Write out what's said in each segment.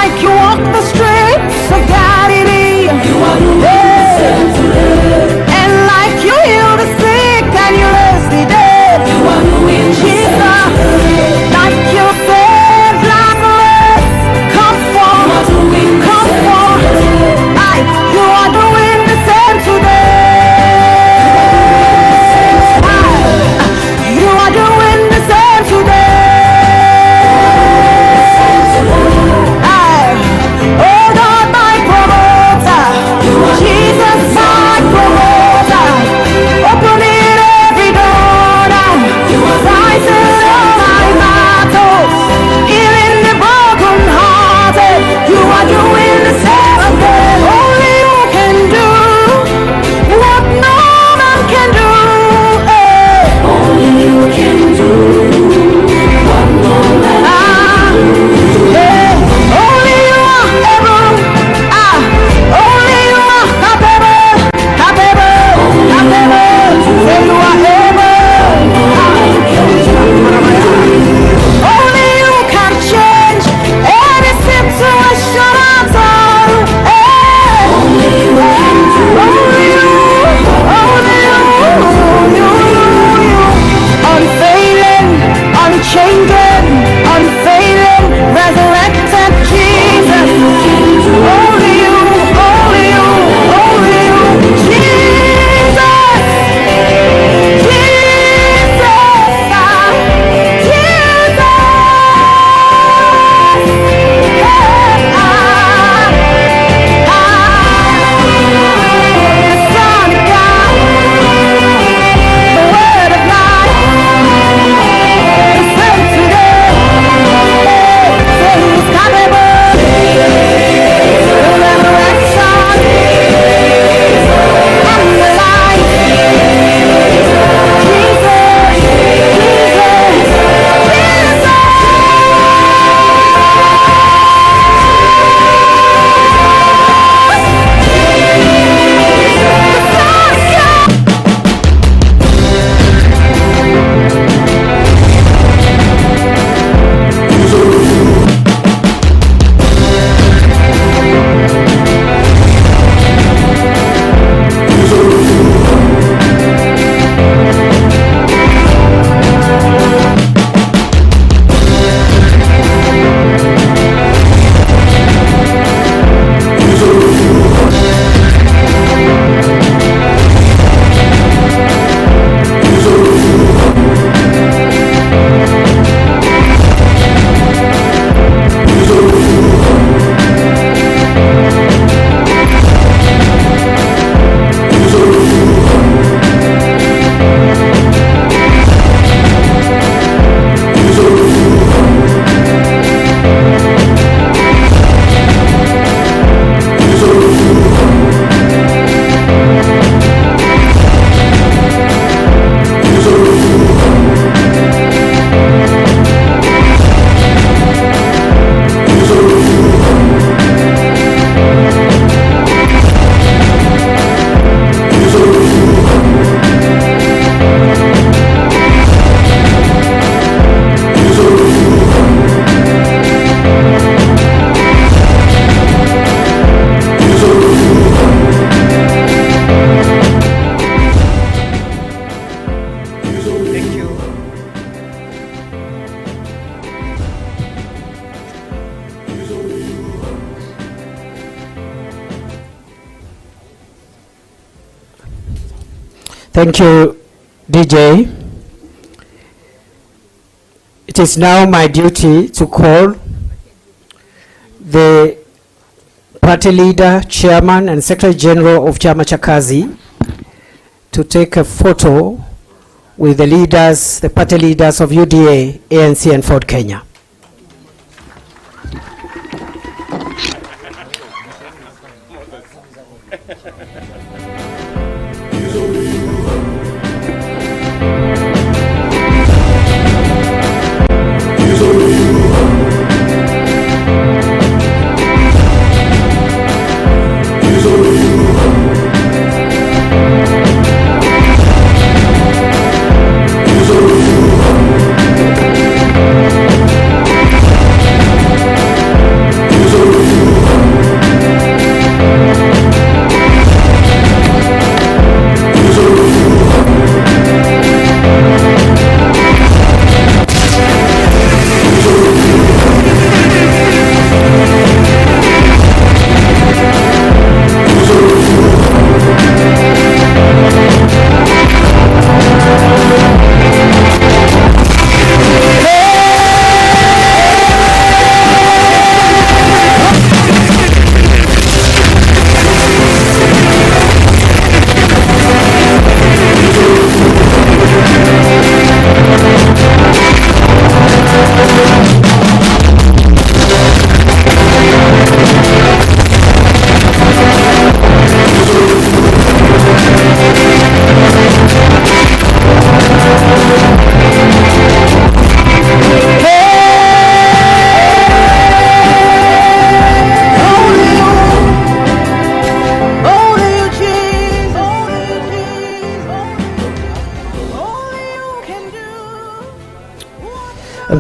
like you walk the streets of Galilee. You are doing the same today. And like you heal the sick and you raise the dead. You are doing the same today. Like you saved Lazarus. Come forth, come forth. You are doing the same today. You are doing the same today. Oh God, my promoter, Jesus, my promoter, opening every door now, fighting all my battles, healing the broken hearted. You are doing the same again. Only you can do what no man can do. Only you can do what no man can do. Only you are able. Only you are capable. Say you are able. Only you can change any situation at all. Only you can do. Only you. Unfailing, unchanging, unfailing, resurrected Jesus. Only you, only you, only you, Jesus, Jesus, Son of God, the Word of life, the Son today. Say He's capable. The resurrection and the life. Jesus, Thank you, DJ. It is now my duty to call the party leader, chairman, and secretary general of Chama cha Kazi to take a photo with the leaders, the party leaders of UDA, ANC, and Ford Kenya.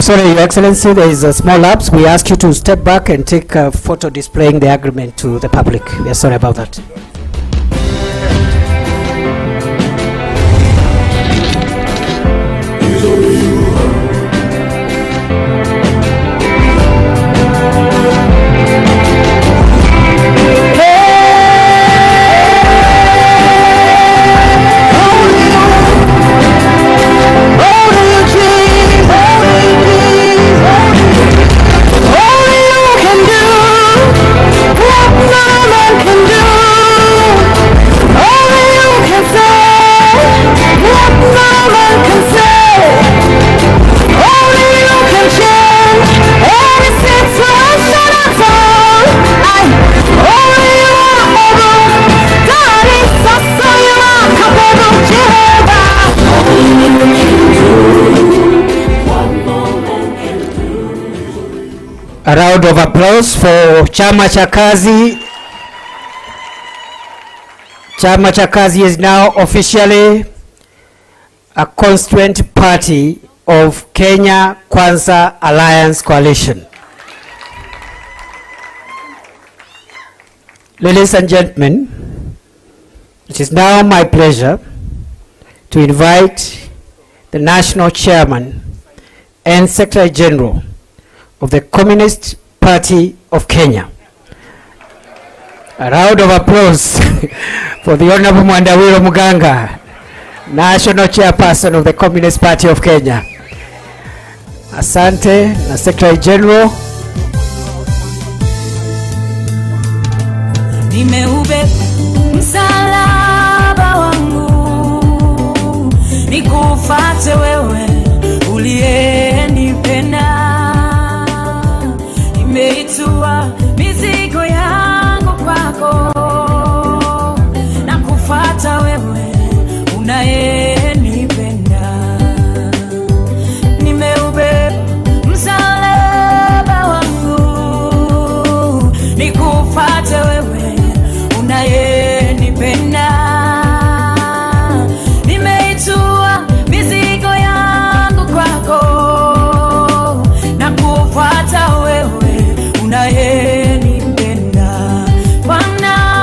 sorry, Your Excellency, there is a small lapse. We ask you to step back and take a photo displaying the agreement to the public. We are sorry about that. A round of applause for Chama cha Kazi. Chama cha Kazi is now officially a constituent party of Kenya Kwanza Alliance Coalition. Ladies and gentlemen, it is now my pleasure to invite the National Chairman and Secretary General of the Communist Party of Kenya. A round of applause for the Honorable Mwandawiro Muganga, National Chairperson of the Communist Party of Kenya. Asante na Secretary General. Nimeubeba msalaba wangu, nikufuate wewe uliyenipenda. Nimeitua mizigo yangu kwako, na kufuata wewe unayenipenda. Nimeubeba msalaba wangu, nikufuate wewe unayenipenda. Nimeitua mizigo yangu kwako, na kufuata wewe unayenipenda. Bwana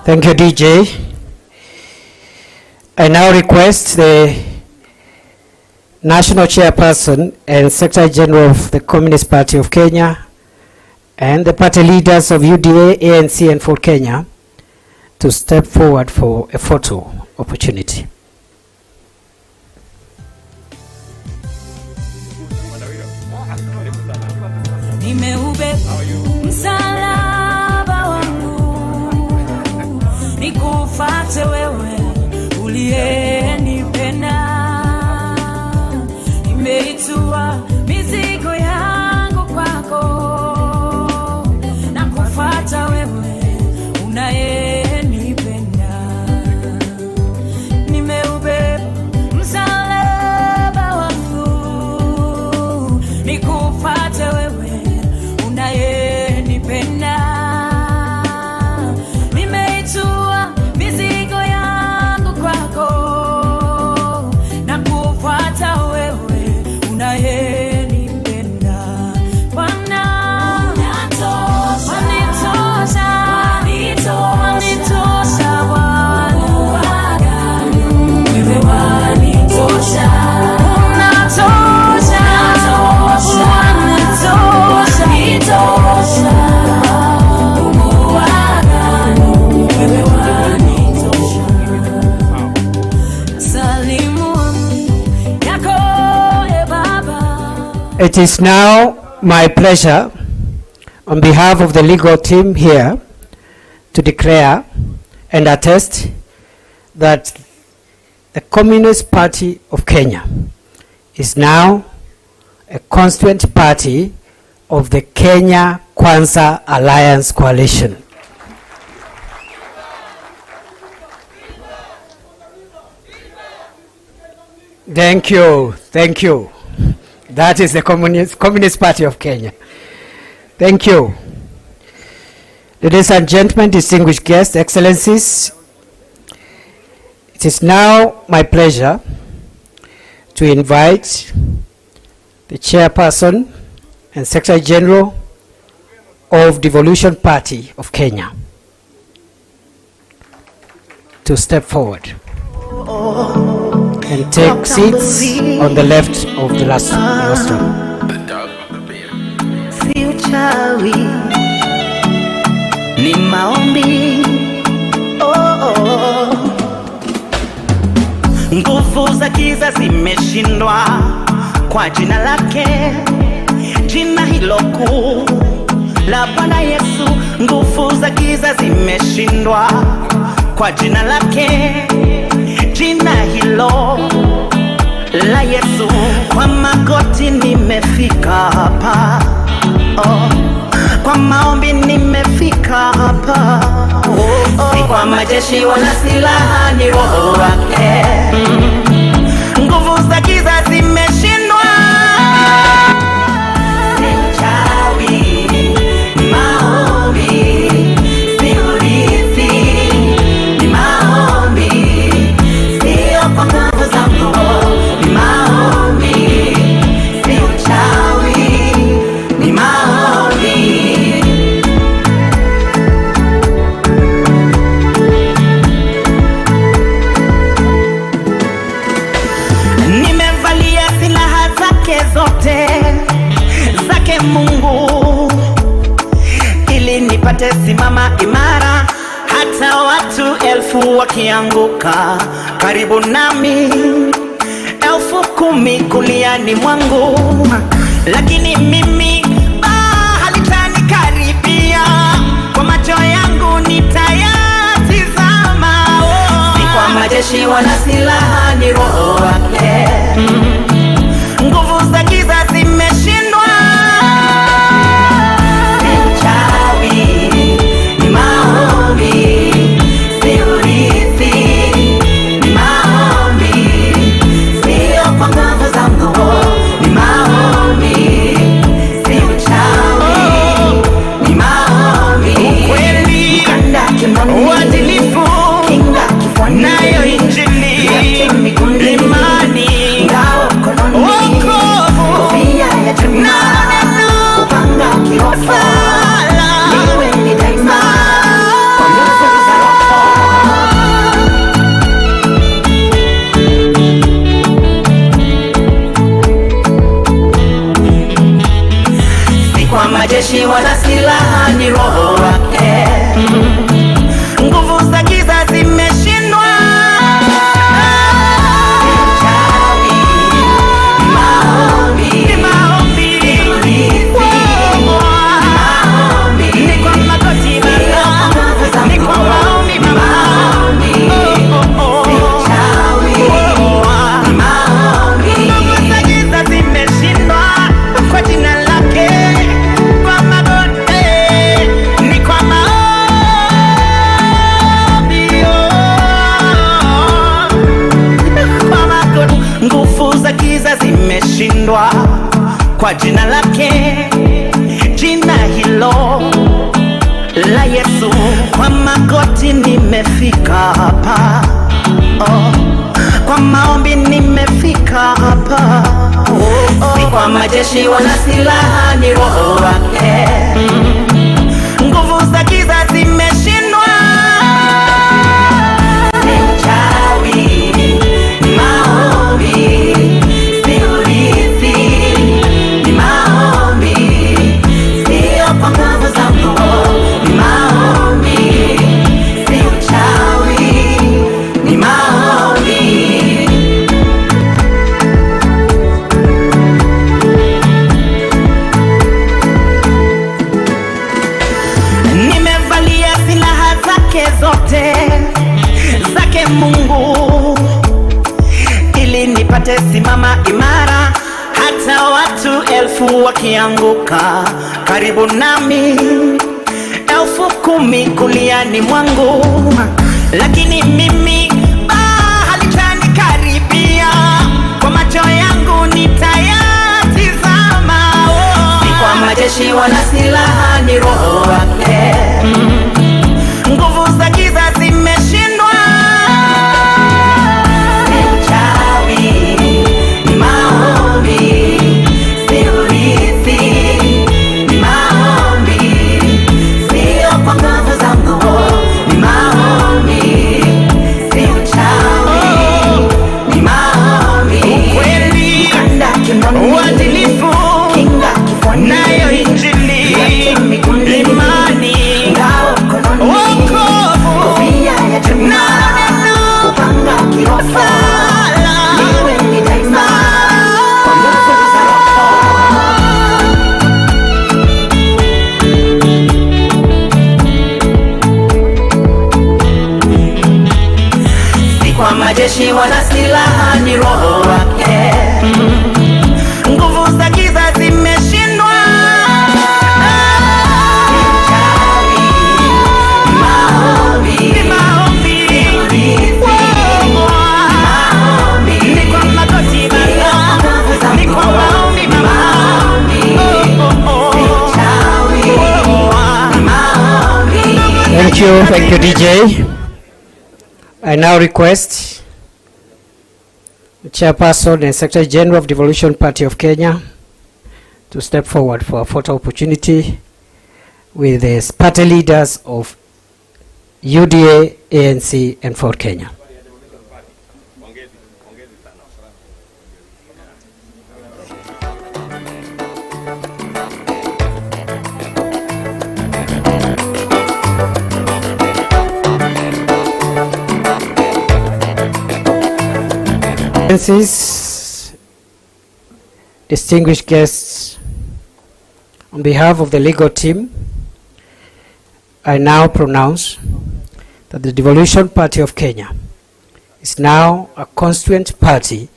Thank you, DJ. I now request the National Chairperson and Secretary General of the Communist Party of Kenya and the party leaders of UDA, ANC and Ford Kenya to step forward for a photo opportunity. Nimeubeba msalaba wangu, nikufuate wewe uliyenipenda. Nimeitua mizigo yangu kwako, na kufuata wewe unayenipenda. Nimeubeba msalaba wangu, nikufuate wewe unayenipenda. Nimeitua mizigo yangu kwako, na kufuata wewe unayenipenda. Bwana wanitosha, wanitosha Bwana, wewe wanitosha. It is now my pleasure, on behalf of the legal team here, to declare and attest that the Communist Party of Kenya is now a constituent party of the Kenya Kwanza Alliance Coalition. Thank you, thank you. That is the Communist Party of Kenya. Thank you. Ladies and gentlemen, distinguished guests, excellencies, it is now my pleasure to invite the Chairperson and Secretary General of Devolution Party of Kenya to step forward and take seats on the left of the rostrum. Si uchawi, ni maombi. Nguvu za giza zimeshindwa kwa jina lake, jina hilo kuu la Bwana Yesu. Nguvu za giza zimeshindwa kwa jina lake, jina hilo la Yesu. Kwa magoti nimefika hapa, kwa maombi nimefika hapa. Si kwa majeshi wala silaha, ni roho wake. Nguvu za giza zimeshindwa. Si uchawi, ni maombi. Si urithi, ni maombi. Sio kwa nguvu zangu, ni maombi. Si uchawi, ni maombi. Nimevalia silaha zake zote, zake Mungu, ili nipate simama imara. Hata watu 1000 wakianguka karibu nami, 10,000 kuliani mwangu, lakini mimi halitanikaribia. Kwa macho yangu nitayatizama. Si kwa majeshi wala silaha, ni roho wake. Nguvu za giza zimeshindwa. Si uchawi, ni maombi. Si urithi, ni maombi. Sio kwa nguvu zangu, ni maombi. Si uchawi, ni maombi. Ukweli, uadilifu, nayo injili, imani, wokovu, na neno, upanga kirofa, niwe ni daima, kwa nguvu za roho. majeshi wana silaha ni roho wake. Nguvu za giza zimeshindwa. Zimeshindwa kwa jina lake, jina hilo la Yesu. Kwa magoti nimefika hapa, kwa maombi nimefika hapa. Si kwa majeshi wana silaha ni roho wake. Nguvu za giza zimeshindwa. Zake Mungu ili nipate simama imara, hata watu 1000 wakianguka karibu nami, 10,000 kuliani mwangu, lakini mimi halitanikaribia. Kwa macho yangu nitayatizama. Si kwa majeshi wana silaha ni roho wake. Nguvu za giza zimeshindwa. Si uchawi, ni maombi. Si urithi, ni maombi. Sio kwa nguvu zangu, ni maombi. Si uchawi, ni maombi. Ukweli, mkanda kinoni, uadilifu, kinga kifuani, nayo injili, imani, ngao kononi, kofia ya chuma, upanga kirofa, niwe ni daima, kwa nguvu za roho. Si kwa majeshi wana silaha ni roho wake. Nguvu za giza zimeshindwa. Thank you DJ. I now request the Chairperson and Secretary General of Devolution Party of Kenya to step forward for a photo opportunity with the party leaders of UDA, ANC and Ford Kenya. Distinguished guests, on behalf of the legal team, I now pronounce that the Devolution Party of Kenya is now a constituent party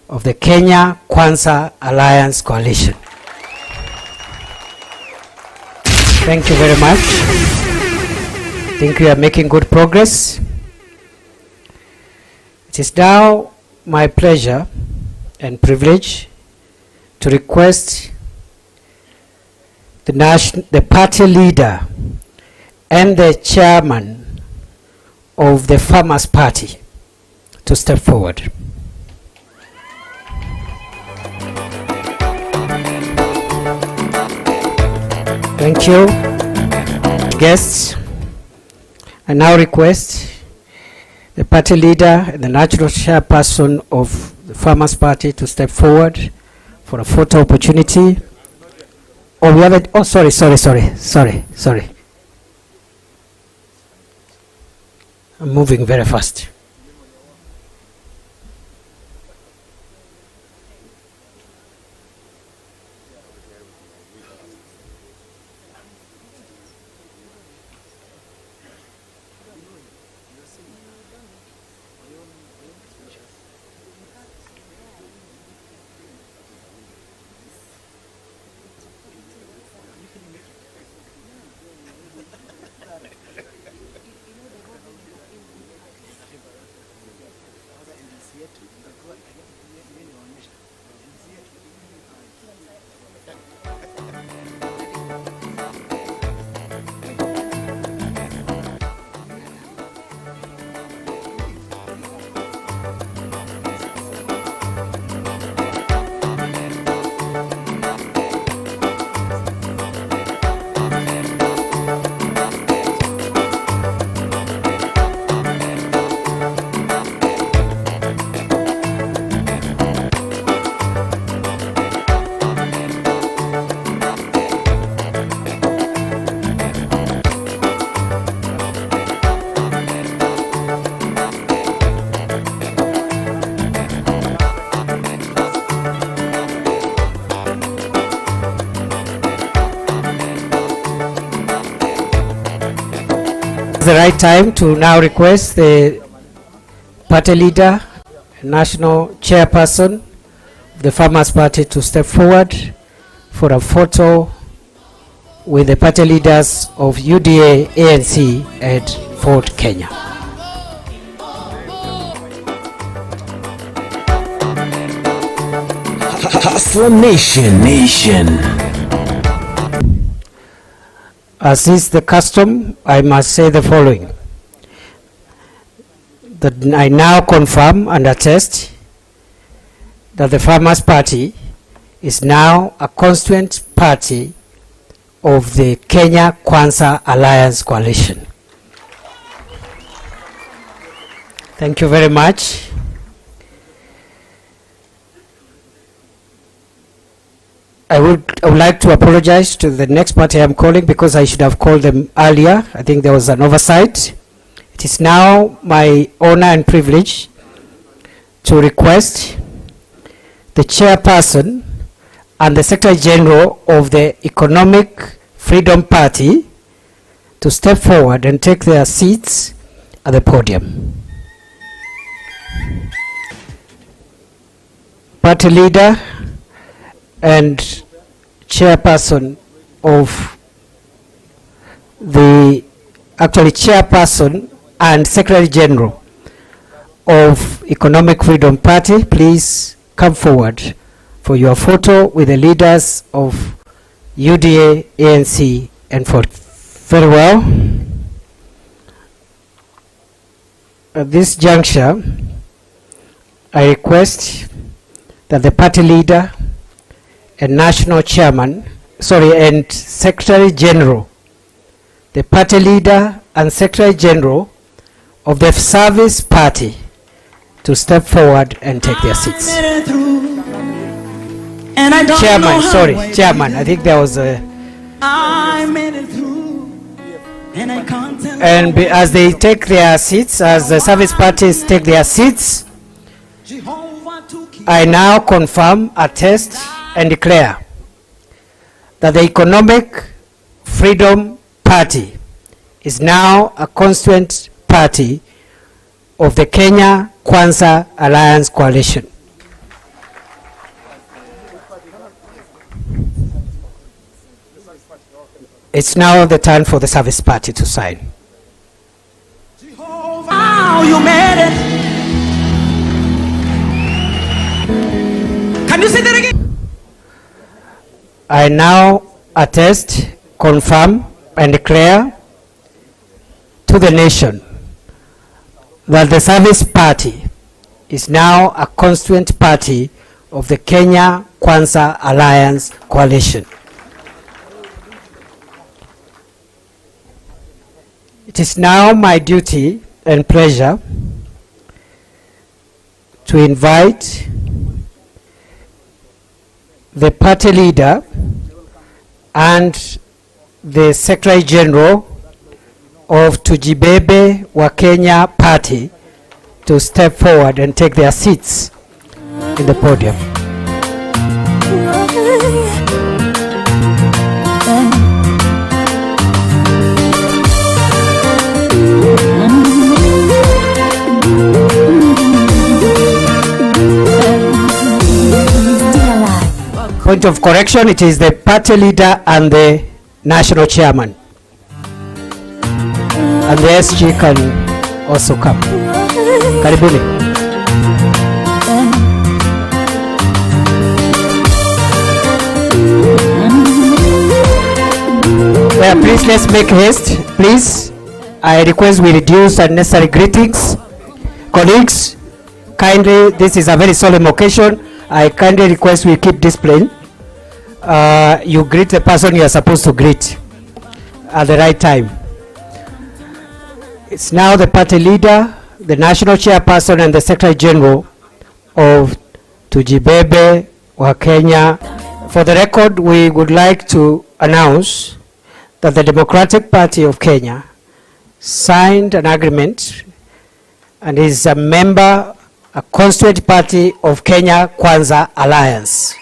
of the Kenya Kwanza Alliance Coalition. Thank you very much. I think we are making good progress. It is now my pleasure and privilege to request the party leader and the chairman of the Farmers Party to step forward. Thank you. Guests, I now request the party leader and the natural chairperson of the Farmers Party to step forward for a photo opportunity Oh, we haven't. Oh, sorry. I'm moving very fast. The right time to now request the party leader, national chairperson of the Farmers Party to step forward for a photo with the party leaders of UDA ANC at Fort Kenya. Hustler Nation. As is the custom, I must say the following. That I now confirm and attest that the Farmers Party is now a constituent party of the Kenya Kwanza Alliance Coalition. Thank you very much. I would like to apologize to the next party I'm calling because I should have called them earlier. I think there was an oversight. It is now my honor and privilege to request the chairperson and the Secretary General of the Economic Freedom Party to step forward and take their seats at the podium. Party leader and chairperson of the, chairperson and Secretary General of Economic Freedom Party, please come forward for your photo with the leaders of UDA, ANC, and for very well. At this juncture, I request that the party leader and national chairman, and Secretary General, the party leader and Secretary General of the Service Party to step forward and take their seats. Chairman, I think there was a... And as they take their seats, as the service parties take their seats, I now confirm, attest, and declare that the Economic Freedom Party is now a constituent party of the Kenya Kwanza Alliance Coalition. It's now the turn for the Service Party to sign. Oh, you made it. Can you say that again? I now attest, confirm, and declare to the nation that the Service Party is now a constituent party of the Kenya Kwanza Alliance Coalition. It is now my duty and pleasure to invite the party leader and the Secretary General of Tujibebe wa Kenya Party to step forward and take their seats in the podium. Point of correction, it is the party leader and the national chairman. And the SG can also come. Karibuni. Well, please let's make haste. Please, I request we reduce unnecessary greetings. Colleagues, kindly, this is a very solemn occasion. I kindly request we keep discipline. You greet the person you are supposed to greet at the right time. It's now the party leader, the national chairperson, and the Secretary General of Tujibebe wa Kenya. For the record, we would like to announce that the Democratic Party of Kenya signed an agreement and is a member, a constituent party of Kenya Kwanza Alliance.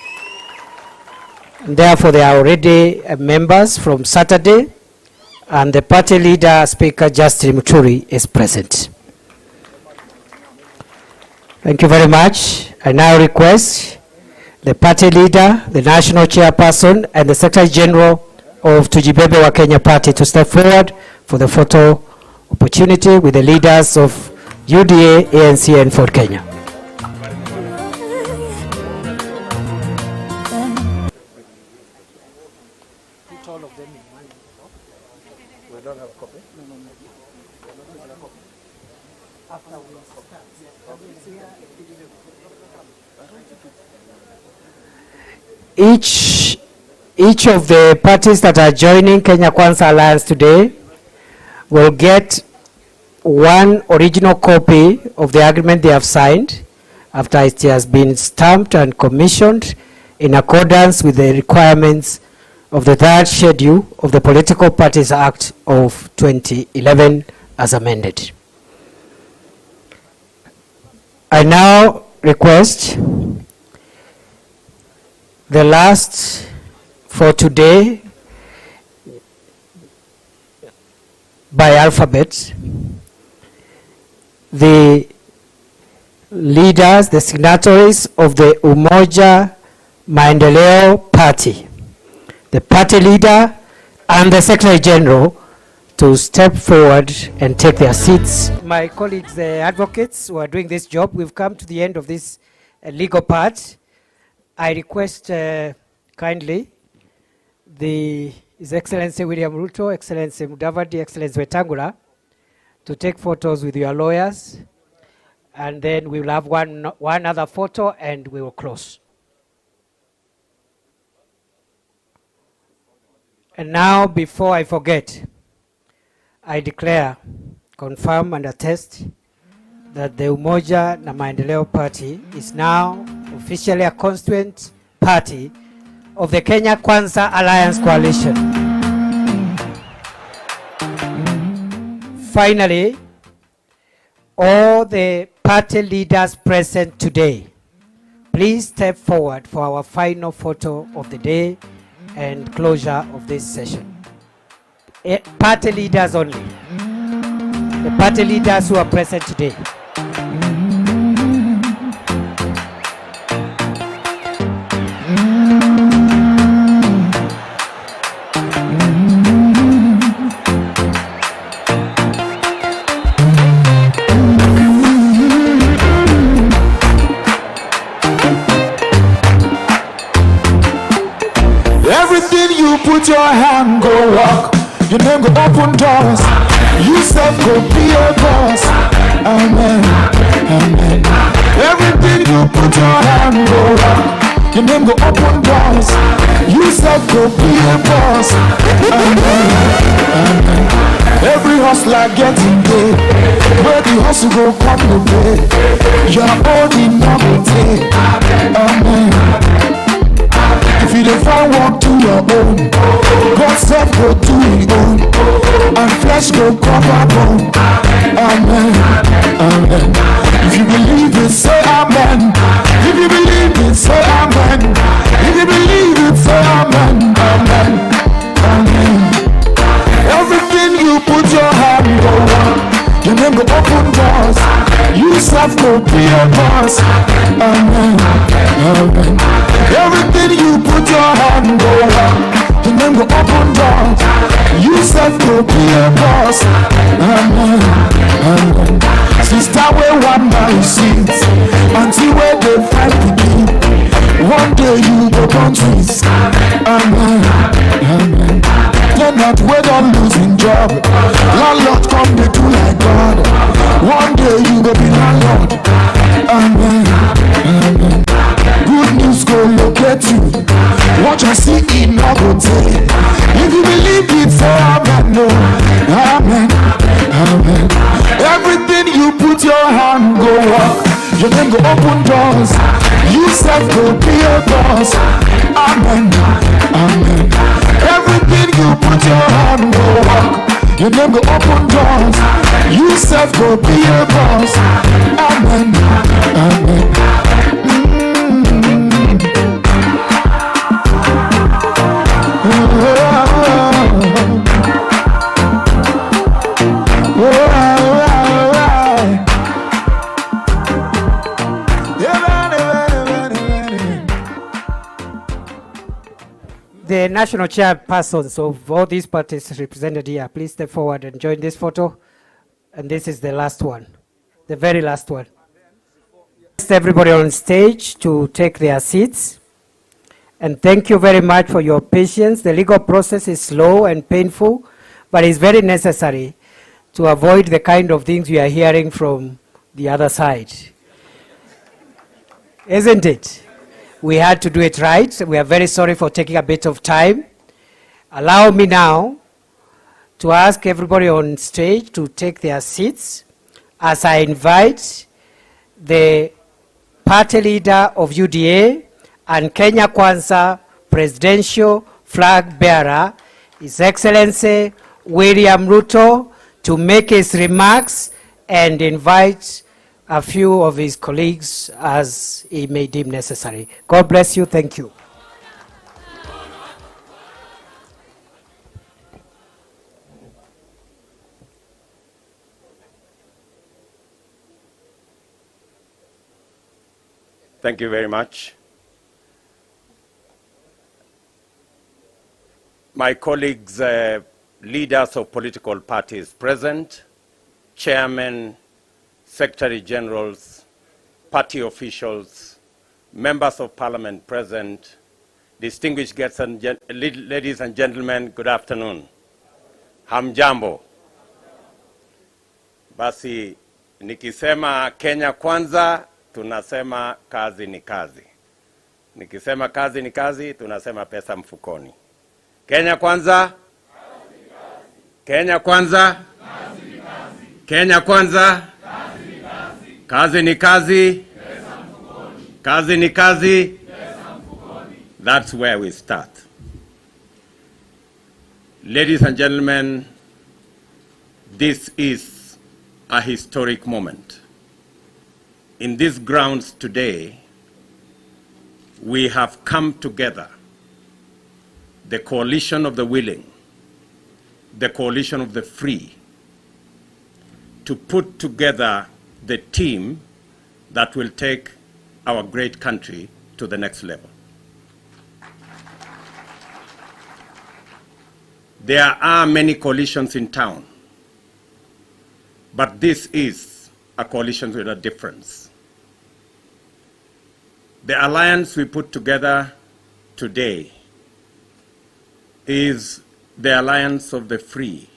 And therefore, they are already members from Saturday, and the party leader, Speaker Justin Muturi, is present. Thank you very much. I now request the party leader, the national chairperson, and the Secretary General of Tujibebe wa Kenya Party to step forward for the photo opportunity with the leaders of UDA, ANC, and Ford Kenya. Each of the parties that are joining Kenya Kwanza Alliance today will get one original copy of the agreement they have signed after it has been stamped and commissioned in accordance with the requirements of the third schedule of the Political Parties Act of 2011 as amended. I now request the last for today by alphabet, the leaders, the signatories of the Umoja Maendeleo Party, the party leader and the Secretary General to step forward and take their seats. My colleagues, the advocates who are doing this job, we've come to the end of this legal part. I request kindly His Excellency William Ruto, Excellency Mudavadi, Excellency Wetangula to take photos with your lawyers, and then we will have one other photo and we will close. And now, before I forget, I declare, confirm and attest that the Umoja na Maendeleo Party is now officially a constituent party of the Kenya Kwanza Alliance Coalition. Finally, all the party leaders present today, please step forward for our final photo of the day and closure of this session. Party leaders only. The party leaders who are present today. Everything you put your hand go walk, your name go open doors, you self go be a boss. Amen, amen. Everything you put your hand go walk, your name go open doors, you self go be a boss. Amen, amen. Every hustler getting paid, where the hustle go come to pay, your own in novelty. Amen. If you don't find walk to your own, God self go do his own, and flesh go cover bone. Amen, amen. If you believe it, say amen. If you believe it, say amen. If you believe it, say amen, amen, amen. Everything you put your hand go on, your name go open doors. You self go be a boss. Amen, amen. Everything you put your hand go on, your name go open doors. You self go be a boss. Amen, amen. Sister we one by seats until where they find the key. One day you go born twins. Amen, amen. They're not wait on losing job. Landlord come they do like God. One day you go be landlord. Amen, amen. Good news go locate you. What you see in no go take. If you believe it, say amen. No, amen, amen. Everything you put your hand go up. Your name go open doors. You self go be a boss. Amen, amen. Everything you put your hand go up. Your name go open doors. You self go be a boss. Amen, amen. The national chairpersons of all these parties represented here, please step forward and join this photo. And this is the last one, the very last one. Ask everybody on stage to take their seats. And thank you very much for your patience. The legal process is slow and painful, but it's very necessary to avoid the kind of things we are hearing from the other side. Isn't it? We had to do it right. We are very sorry for taking a bit of time. Allow me now to ask everybody on stage to take their seats as I invite the party leader of UDA and Kenya Kwanza presidential flag bearer, His Excellency William Ruto, to make his remarks and invite a few of his colleagues as he may deem necessary. God bless you. Thank you. Thank you very much. My colleagues, leaders of political parties present, chairmen, secretary generals, party officials, members of parliament present, distinguished guests and ladies and gentlemen, good afternoon. Hamjambo. Basi nikisema Kenya Kwanza, tunasema kazi ni kazi. Nikisema kazi ni kazi, tunasema pesa mfukoni. Kenya Kwanza, Kenya Kwanza, Kenya Kwanza, kazi ni kazi, kazi ni kazi. That's where we start. Ladies and gentlemen, this is a historic moment. In these grounds today, we have come together, the coalition of the willing, the coalition of the free, to put together the team that will take our great country to the next level. There are many coalitions in town, but this is a coalition with a difference. The alliance we put together today is the alliance of the free,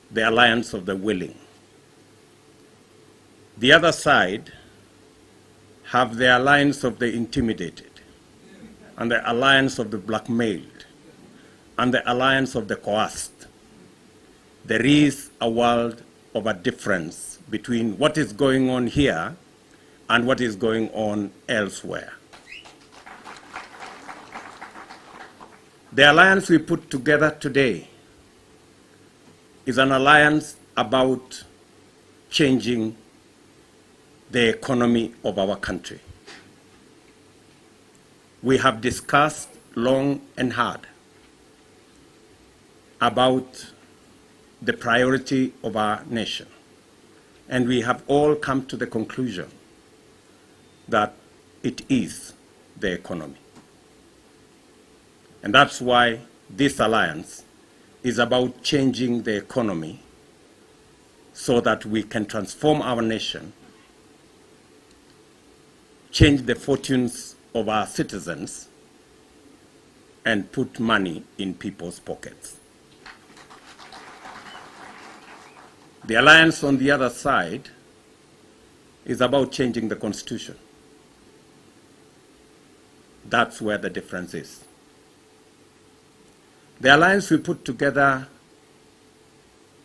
the alliance of the willing. The other side have the alliance of the intimidated, and the alliance of the blackmailed, and the alliance of the coerced. There is a world of a difference between what is going on here and what is going on elsewhere. The alliance we put together today is an alliance about changing the economy of our country. We have discussed long and hard about the priority of our nation, and we have all come to the conclusion that it is the economy. And that's why this alliance is about changing the economy so that we can transform our nation, change the fortunes of our citizens, and put money in people's pockets. The alliance on the other side is about changing the Constitution. That's where the difference is. The alliance we put together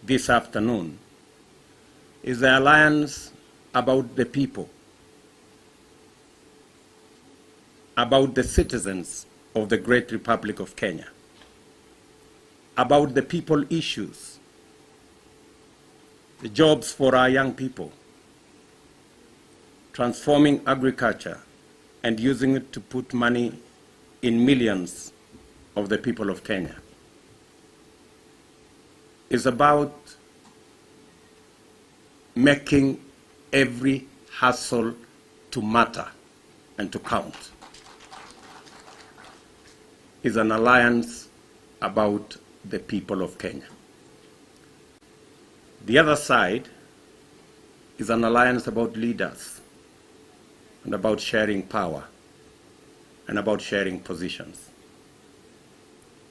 this afternoon is the alliance about the people, about the citizens of the great Republic of Kenya, about the people issues, the jobs for our young people, transforming agriculture and using it to put money in millions of the people of Kenya. It's about making every hustle to matter and to count. It's an alliance about the people of Kenya. The other side is an alliance about leaders and about sharing power and about sharing positions.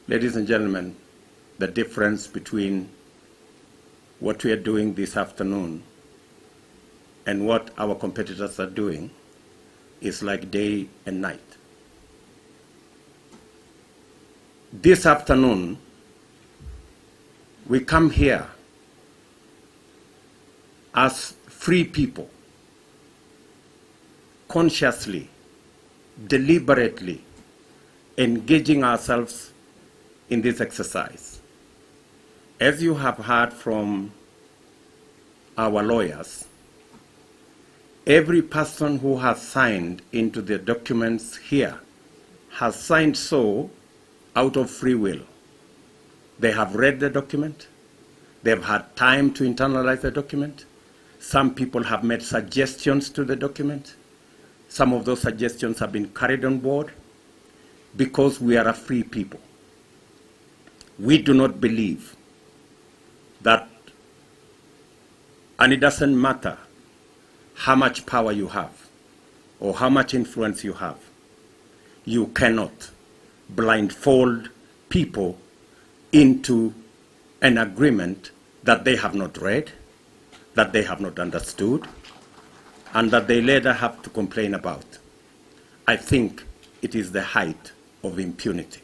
Ladies and gentlemen, the difference between what we are doing this afternoon and what our competitors are doing is like day and night. This afternoon, we come here as free people, consciously, deliberately engaging ourselves in this exercise. As you have heard from our lawyers, every person who has signed into the documents here has signed so out of free will. They have read the document. They've had time to internalize the document. Some people have made suggestions to the document. Some of those suggestions have been carried on board because we are a free people. We do not believe that, and it doesn't matter how much power you have or how much influence you have, you cannot blindfold people into an agreement that they have not read, that they have not understood, and that they later have to complain about. I think it is the height of impunity.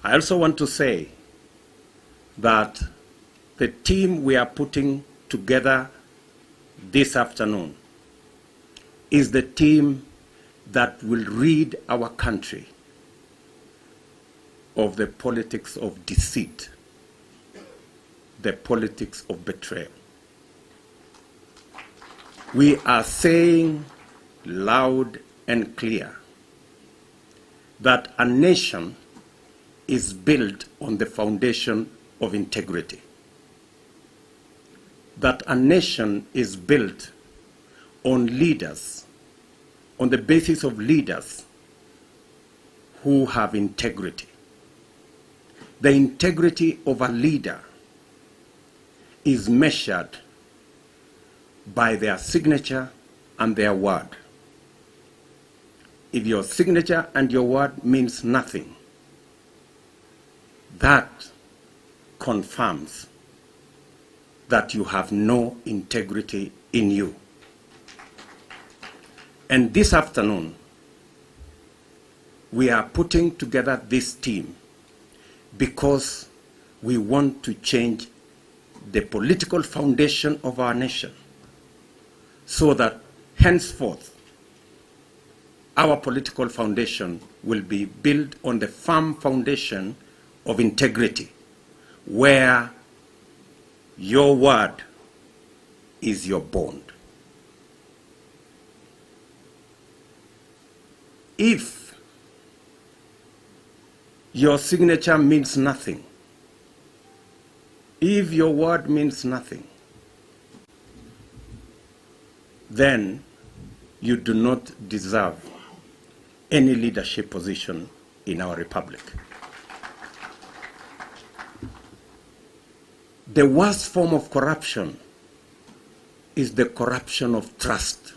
I also want to say that the team we are putting together this afternoon is the team that will rid our country of the politics of deceit, the politics of betrayal. We are saying loud and clear that a nation is built on the foundation of integrity. That a nation is built on leaders, on the basis of leaders who have integrity. The integrity of a leader is measured by their signature and their word. If your signature and your word means nothing, that confirms that you have no integrity in you. And this afternoon, we are putting together this team because we want to change the political foundation of our nation so that henceforth our political foundation will be built on the firm foundation of integrity, where your word is your bond. If your signature means nothing, if your word means nothing, then you do not deserve any leadership position in our republic. The worst form of corruption is the corruption of trust.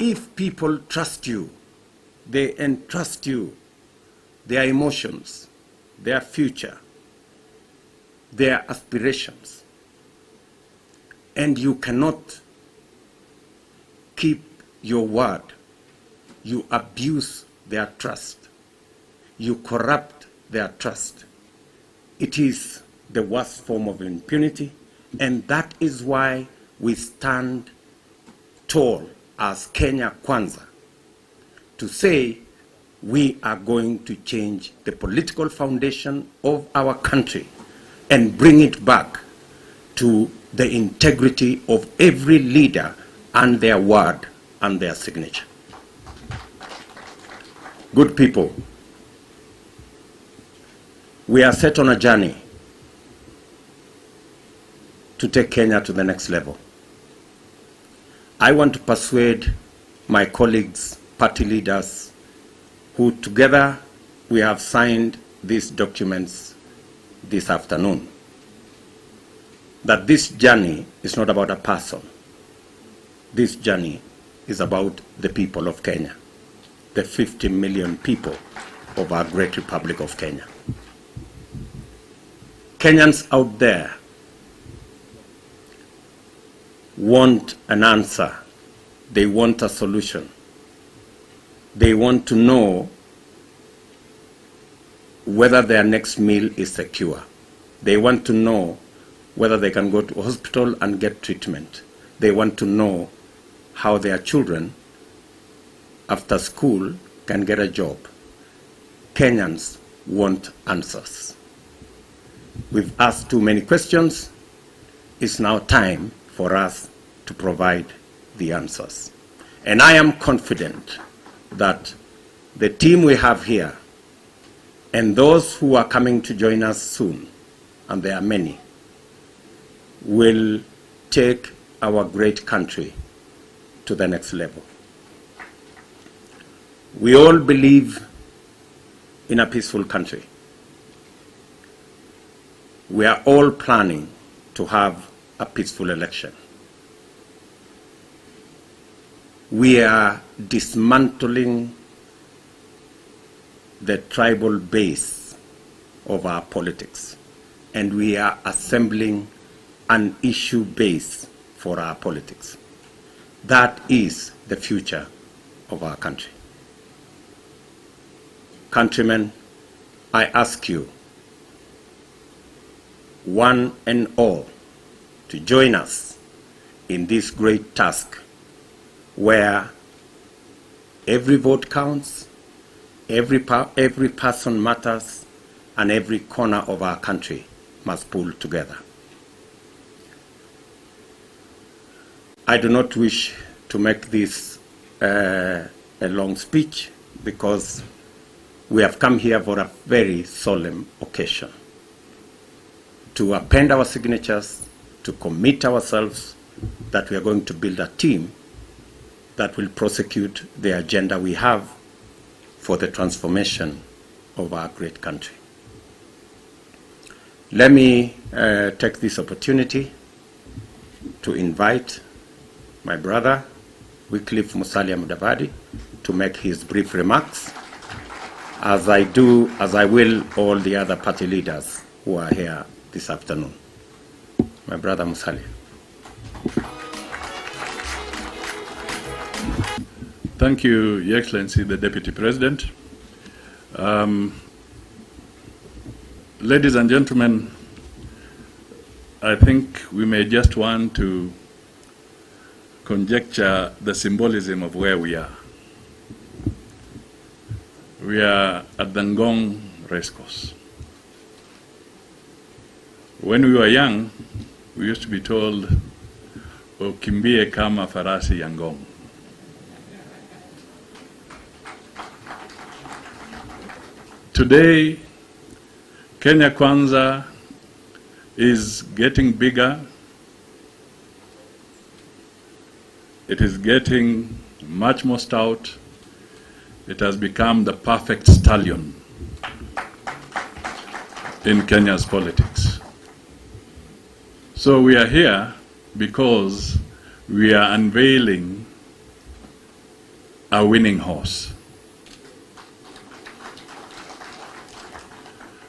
If people trust you, they entrust you their emotions, their future, their aspirations, and you cannot keep your word, you abuse their trust, you corrupt their trust. It is the worst form of impunity, and that is why we stand tall as Kenya Kwanza to say we are going to change the political foundation of our country and bring it back to the integrity of every leader and their word and their signature. Good people, we are set on a journey to take Kenya to the next level. I want to persuade my colleagues, party leaders, who together we have signed these documents this afternoon, that this journey is not about a person. This journey is about the people of Kenya, the 50 million people of our great Republic of Kenya. Kenyans out there want an answer. They want a solution. They want to know whether their next meal is secure. They want to know whether they can go to a hospital and get treatment. They want to know how their children after school can get a job. Kenyans want answers. We've asked too many questions. It's now time for us to provide the answers. And I am confident that the team we have here and those who are coming to join us soon, and there are many, will take our great country to the next level. We all believe in a peaceful country. We are all planning to have a peaceful election. We are dismantling the tribal base of our politics, and we are assembling an issue base for our politics. That is the future of our country. Countrymen, I ask you, one and all, to join us in this great task where every vote counts, every person matters, and every corner of our country must pull together. I do not wish to make this a long speech because we have come here for a very solemn occasion to append our signatures, to commit ourselves that we are going to build a team that will prosecute the agenda we have for the transformation of our great country. Let me take this opportunity to invite my brother, Wycliffe Musalia Mudavadi, to make his brief remarks, as I will all the other party leaders who are here this afternoon. My brother Musalia. Thank you, Your Excellency, the Deputy President. Ladies and gentlemen, I think we may just want to conjecture the symbolism of where we are. We are at the Ngong racecourse. When we were young, we used to be told, ukimbie kama farasi ya Ngong. Today, Kenya Kwanza is getting bigger. It is getting much more stout. It has become the perfect stallion in Kenya's politics. So we are here because we are unveiling a winning horse.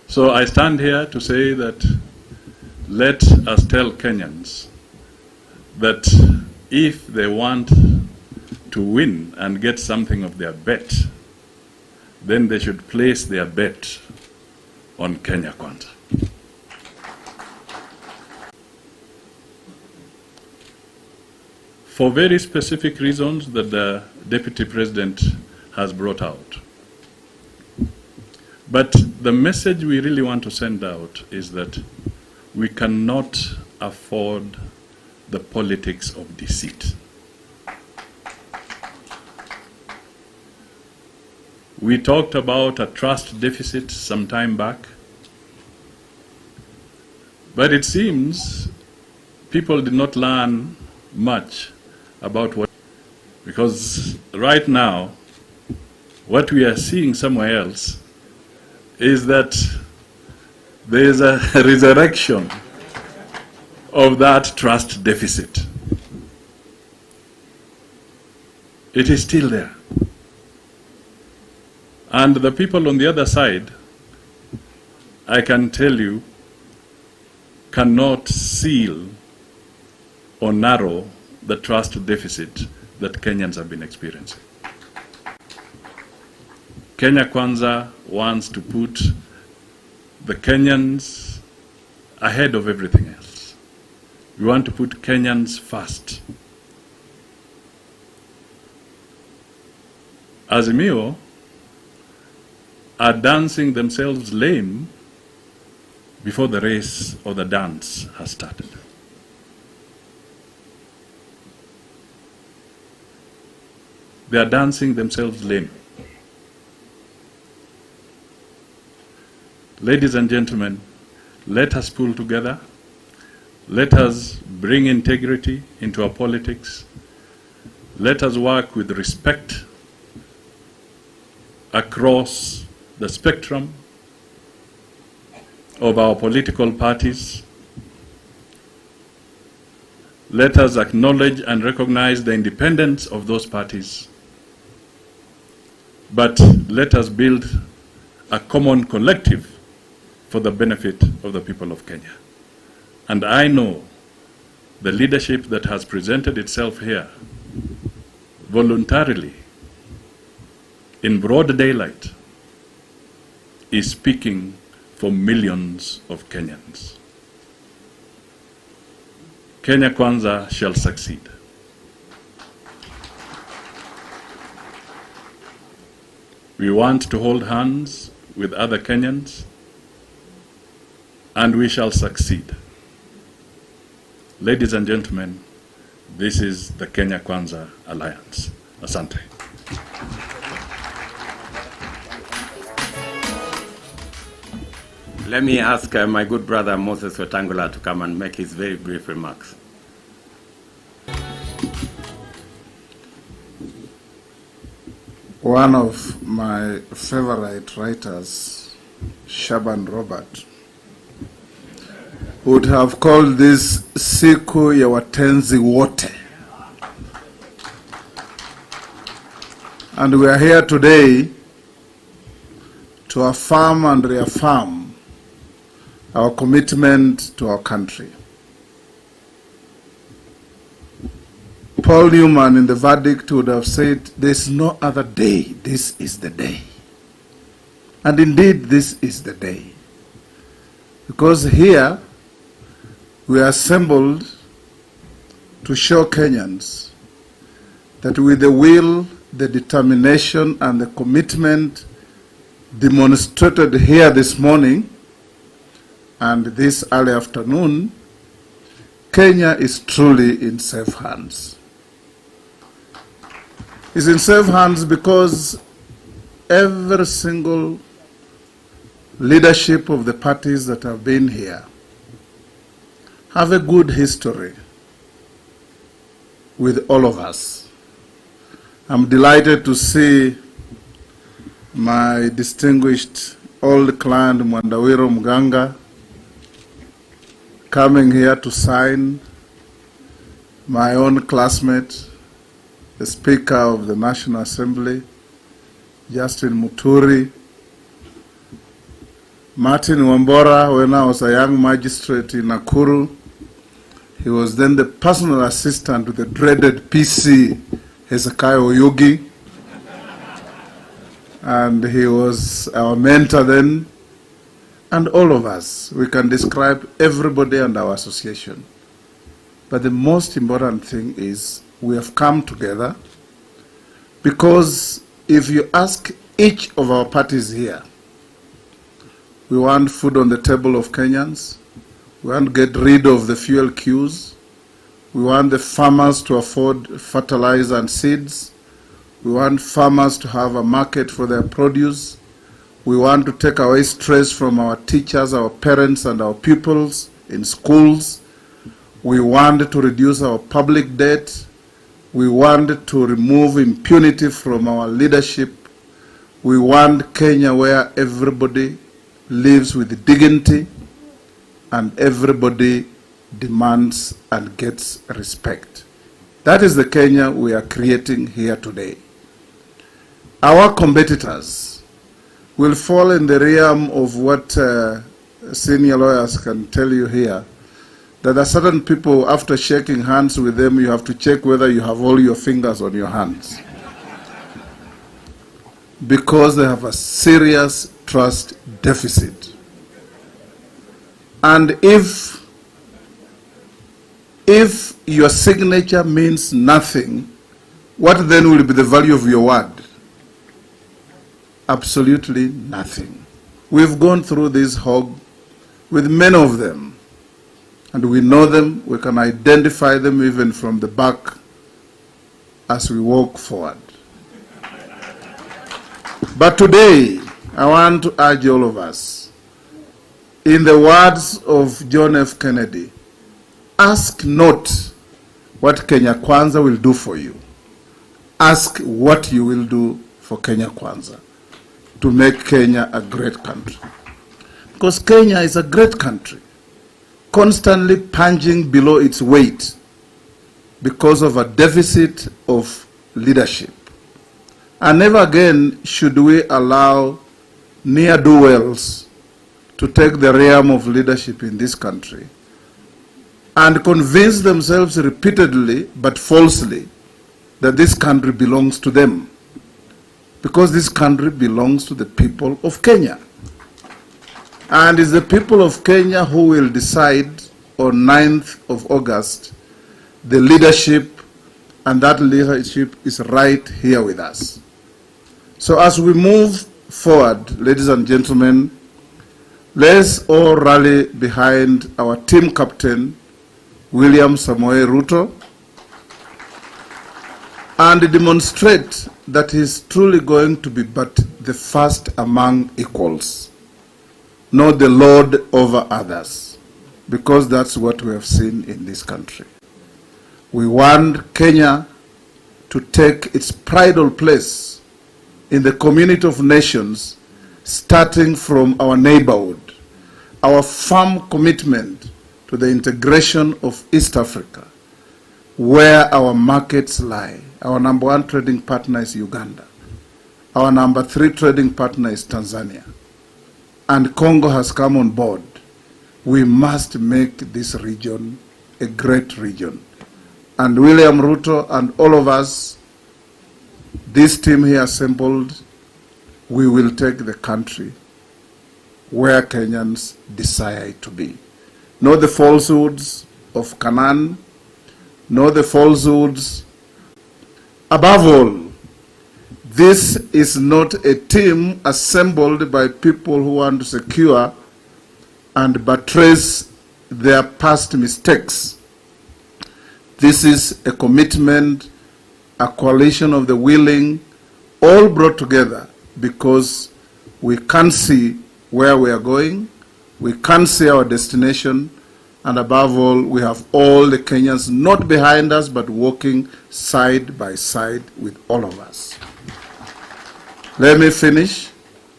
So I stand here to say that let us tell Kenyans that if they want to win and get something of their bet, then they should place their bet on Kenya Kwanza. For very specific reasons that the Deputy President has brought out. But the message we really want to send out is that we cannot afford the politics of deceit. We talked about a trust deficit some time back, but it seems people did not learn much about what, because right now, what we are seeing somewhere else is that there is a resurrection of that trust deficit. It is still there. And the people on the other side, I can tell you, cannot seal or narrow the trust deficit that Kenyans have been experiencing. Kenya Kwanza wants to put the Kenyans ahead of everything else. We want to put Kenyans first. Azimio are dancing themselves lame before the race or the dance has started. They are dancing themselves lame. Ladies and gentlemen, let us pull together. Let us bring integrity into our politics. Let us work with respect across the spectrum of our political parties. Let us acknowledge and recognize the independence of those parties. But let us build a common collective for the benefit of the people of Kenya. And I know the leadership that has presented itself here voluntarily in broad daylight is speaking for millions of Kenyans. Kenya Kwanza shall succeed. We want to hold hands with other Kenyans, and we shall succeed. Ladies and gentlemen, this is the Kenya Kwanza Alliance. Asante. Let me ask my good brother Moses Wetangula to come and make his very brief remarks. One of my favorite writers, Shaban Robert, would have called this siku ya watenzi wote. And we are here today to affirm and reaffirm our commitment to our country. Paul Newman in the verdict would have said, there's no other day, this is the day. And indeed, this is the day. Because here, we are assembled to show Kenyans that with the will, the determination, and the commitment demonstrated here this morning and this early afternoon, Kenya is truly in safe hands. It's in safe hands because every single leadership of the parties that have been here have a good history with all of us. I'm delighted to see my distinguished old client Mwandawiro Mganga coming here to sign, my own classmate, the Speaker of the National Assembly, Justin Muturi, Martin Wambora, when I was a young magistrate in Nakuru. He was then the personal assistant to the dreaded PC, Hezekiah Oyugi. And he was our mentor then. And all of us, we can describe everybody and our association. But the most important thing is we have come together because if you ask each of our parties here, we want food on the table of Kenyans. We want to get rid of the fuel queues. We want the farmers to afford fertilizer and seeds. We want farmers to have a market for their produce. We want to take away stress from our teachers, our parents, and our pupils in schools. We want to reduce our public debt. We want to remove impunity from our leadership. We want Kenya where everybody lives with dignity and everybody demands and gets respect. That is the Kenya we are creating here today. Our competitors will fall in the realm of what senior lawyers can tell you here, that there are certain people, after shaking hands with them, you have to check whether you have all your fingers on your hands. Because they have a serious trust deficit. And if your signature means nothing, what then will be the value of your word? Absolutely nothing. We've gone through this hog with many of them, and we know them, we can identify them even from the back as we walk forward. But today, I want to urge all of us, in the words of John F. Kennedy, ask not what Kenya Kwanza will do for you. Ask what you will do for Kenya Kwanza to make Kenya a great country. Because Kenya is a great country, constantly punching below its weight because of a deficit of leadership. And never again should we allow ne'er-do-wells to take the realm of leadership in this country and convince themselves repeatedly but falsely that this country belongs to them, because this country belongs to the people of Kenya. And it's the people of Kenya who will decide on 9th of August the leadership, and that leadership is right here with us. So as we move forward, ladies and gentlemen, let's all rally behind our team captain, William Samoei Ruto, and demonstrate that he's truly going to be but the first among equals, not the lord over others, because that's what we have seen in this country. We want Kenya to take its prideful place in the community of nations, starting from our neighborhood, our firm commitment to the integration of East Africa, where our markets lie. Our number 1 trading partner is Uganda. Our number 3 trading partner is Tanzania. And Congo has come on board. We must make this region a great region. And William Ruto and all of us, this team here assembled, we will take the country where Kenyans desire it to be. Not the falsehoods of Canaan, not the falsehoods Above all, this is not a team assembled by people who want to secure and buttress their past mistakes. This is a commitment, a coalition of the willing, all brought together because we can see where we are going, we can see our destination, and above all, we have all the Kenyans not behind us, but walking side by side with all of us. Let me finish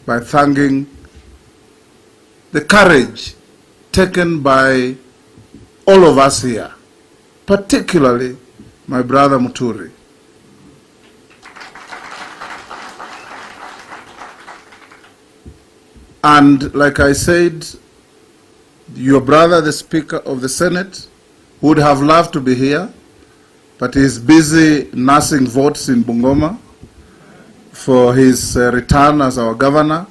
by thanking the courage taken by all of us here, particularly my brother Muturi. And like I said, your brother, the Speaker of the Senate, would have loved to be here, but he's busy nursing votes in Bungoma for his return as our governor.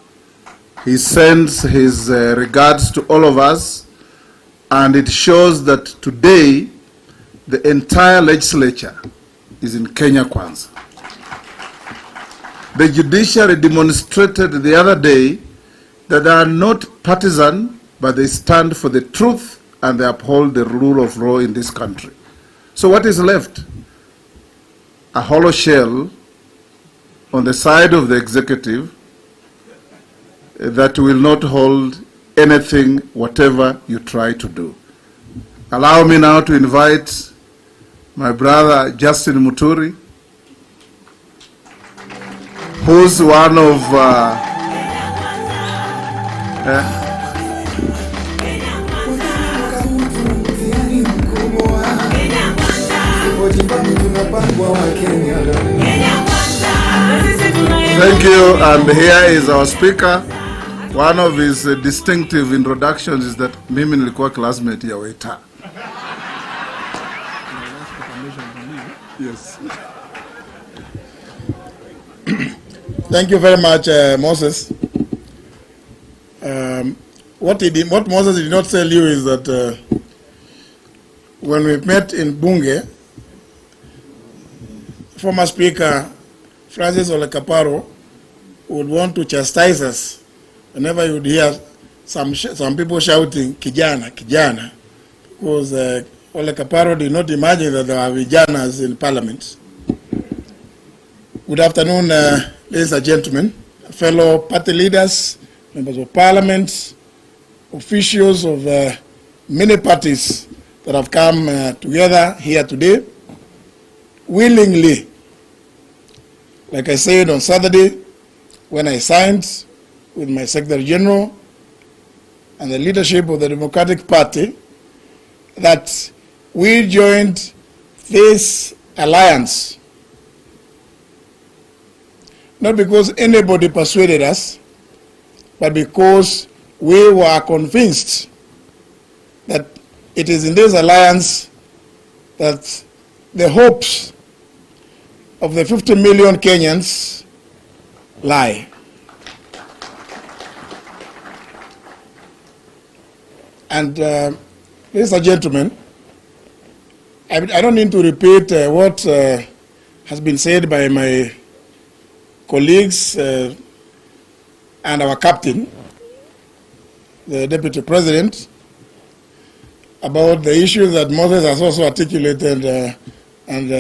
He sends his regards to all of us, and it shows that today the entire legislature is in Kenya Kwanza. The judiciary demonstrated the other day that they are not partisan, but they stand for the truth and they uphold the rule of law in this country. So what is left? A hollow shell on the side of the executive that will not hold anything, whatever you try to do. Allow me now to invite my brother Justin Muturi, who's one of thank you, and here is our speaker. One of his distinctive introductions is that mimi nilikuwa classmate ya Waita. Yes. Thank you very much, Moses. What Moses did not tell you is that when we met in Bunge, former Speaker Francis Ole Kaparo would want to chastise us whenever you would hear some people shouting kijana, kijana, because Ole Kaparo did not imagine that there are vijanas in Parliament. Good afternoon, ladies and gentlemen, fellow party leaders, members of Parliament, officials of many parties that have come together here today, willingly. Like I said on Saturday, when I signed with my Secretary General and the leadership of the Democratic Party, that we joined this alliance, not because anybody persuaded us, but because we were convinced that it is in this alliance that the hopes of the 50 million Kenyans lie. And ladies and gentlemen, I don't need to repeat what has been said by my colleagues and our captain, the Deputy President, about the issues that Moses has also articulated and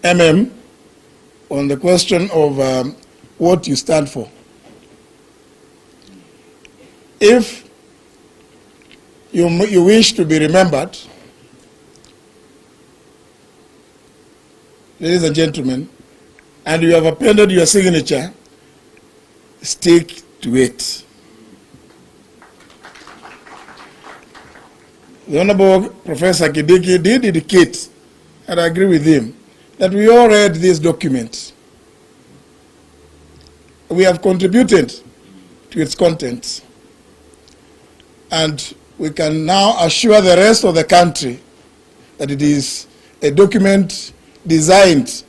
MM on the question of what you stand for. If you wish to be remembered, ladies and gentlemen, and you have appended your signature, stick to it. The Honorable Professor Kidiki did indicate, and I agree with him, that we all read this document. We have contributed to its contents. And we can now assure the rest of the country that it is a document designed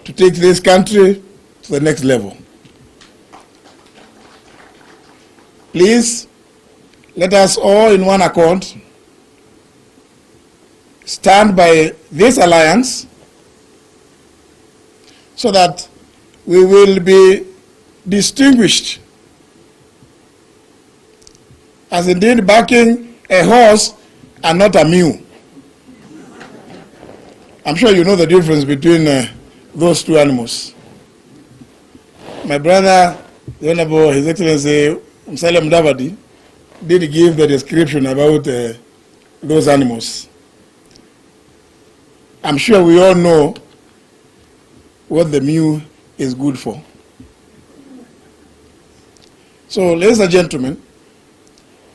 to take this country to the next level. Please, let us all in one accord stand by this alliance so that we will be distinguished as indeed backing a horse and not a mule. I'm sure you know the difference between those two animals. My brother, the Honorable His Excellency Musalia Mudavadi, did give the description about those animals. I'm sure we all know what the mule is good for. So, ladies and gentlemen,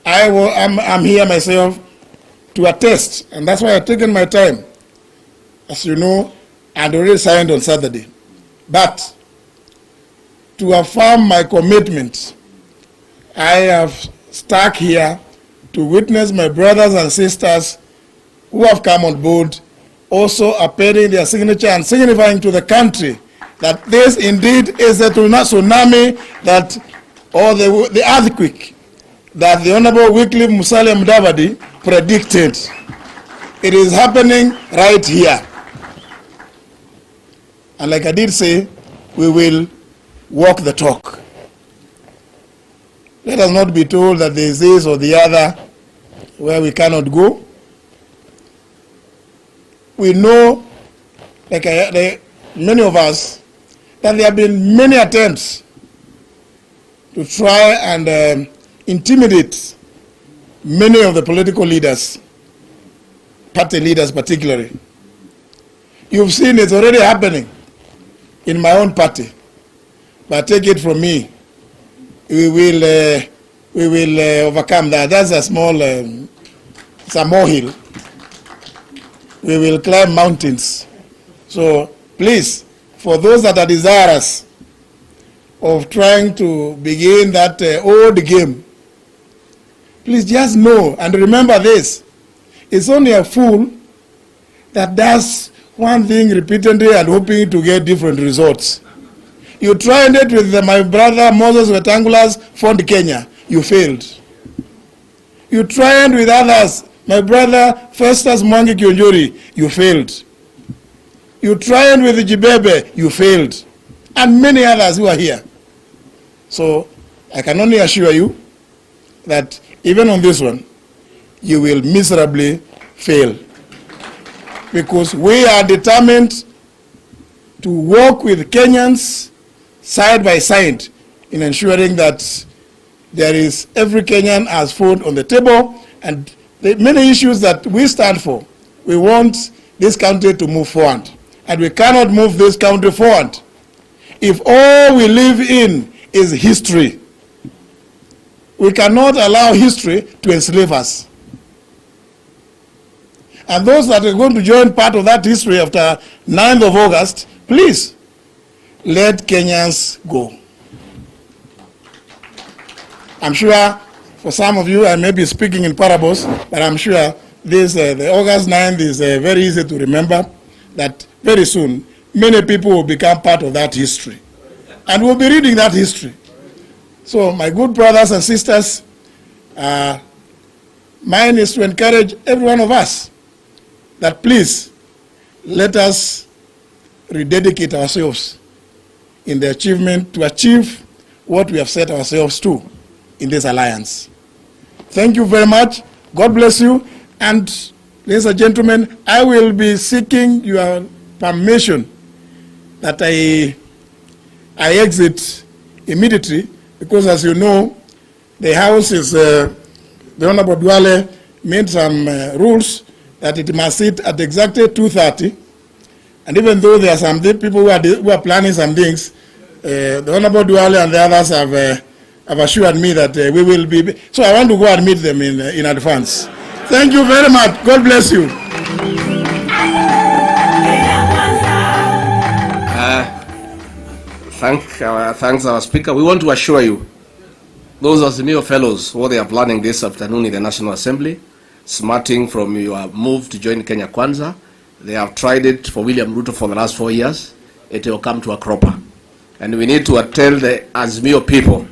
I'm here myself to attest, and that's why I've taken my time. As you know, I'd already signed on Saturday. But to affirm my commitment, I have stuck here to witness my brothers and sisters who have come on board, also appending their signature and signifying to the country that this indeed is a tsunami that, or the earthquake that the Honorable Wycliffe Musalia Mudavadi predicted. It is happening right here. And like I did say, we will walk the talk. Let us not be told that there is this or the other where we cannot go. We know, like many of us, that there have been many attempts to try and intimidate many of the political leaders, party leaders particularly. You've seen it's already happening in my own party. But take it from me, we will overcome that. That's a small, it's a molehill. We will climb mountains. So please, for those that are desirous of trying to begin that old game, please just know and remember this. It's only a fool that does one thing repeatedly and hoping to get different results. You tried it with my brother Moses Wetangula's Fund Kenya. You failed. You tried with others, my brother Festus Mwangi Kionjori. You failed. You tried with Jibebe. You failed. And many others who are here. So I can only assure you that even on this one, you will miserably fail. Because we are determined to work with Kenyans side by side in ensuring that there is every Kenyan has food on the table, and the many issues that we stand for. We want this country to move forward, and we cannot move this country forward if all we live in is history. We cannot allow history to enslave us. And those that are going to join part of that history after 9th of August, please, let Kenyans go. I'm sure for some of you, I may be speaking in parables, but I'm sure this, the August 9th is very easy to remember, that very soon, many people will become part of that history. And we'll be reading that history. So my good brothers and sisters, mine is to encourage every one of us that please, let us rededicate ourselves in the achievement to achieve what we have set ourselves to in this alliance. Thank you very much. God bless you. And ladies and gentlemen, I will be seeking your permission that I exit immediately, because as you know, the House is, the Honorable Duale made some rules that it must sit at exactly 2:30. And even though there are some people who are planning some things, the Honorable Duale and the others have assured me that we will be. So I want to go and meet them in advance. Thank you very much. God bless you. Thanks, our Speaker. We want to assure you, those Azimio fellows, what they are planning this afternoon in the National Assembly, smarting from your move to join Kenya Kwanza, they have tried it for William Ruto for the last 4 years. It will come to a cropper. And we need to tell the Azimio people,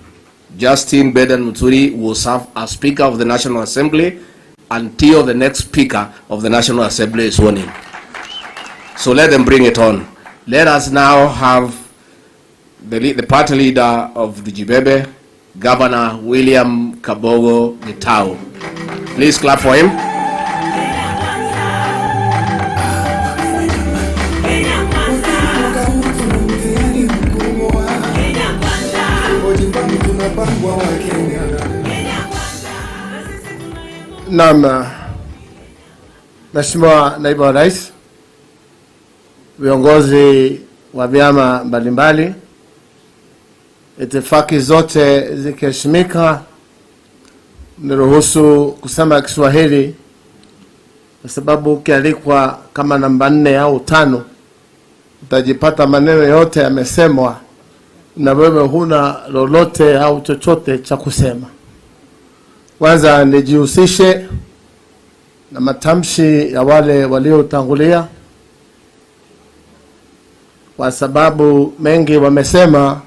Justin Beden Muturi will serve as Speaker of the National Assembly until the next Speaker of the National Assembly is sworn in. So let them bring it on. Let us now have the party leader of the Jibebe, Governor William Kabogo Gitau. Please clap for him. Naam, Mheshimiwa Naibu wa Rais, viongozi wa vyama mbalimbali, itifaki zote zikiheshimika, niruhusu kusema Kiswahili kwa sababu ukialikwa kama namba 4 au 5 utajipata maneno yote yamesemwa na wewe huna lolote au chochote cha kusema. Kwanza nijihusishe na matamshi ya wale waliotangulia, kwa sababu mengi wamesema,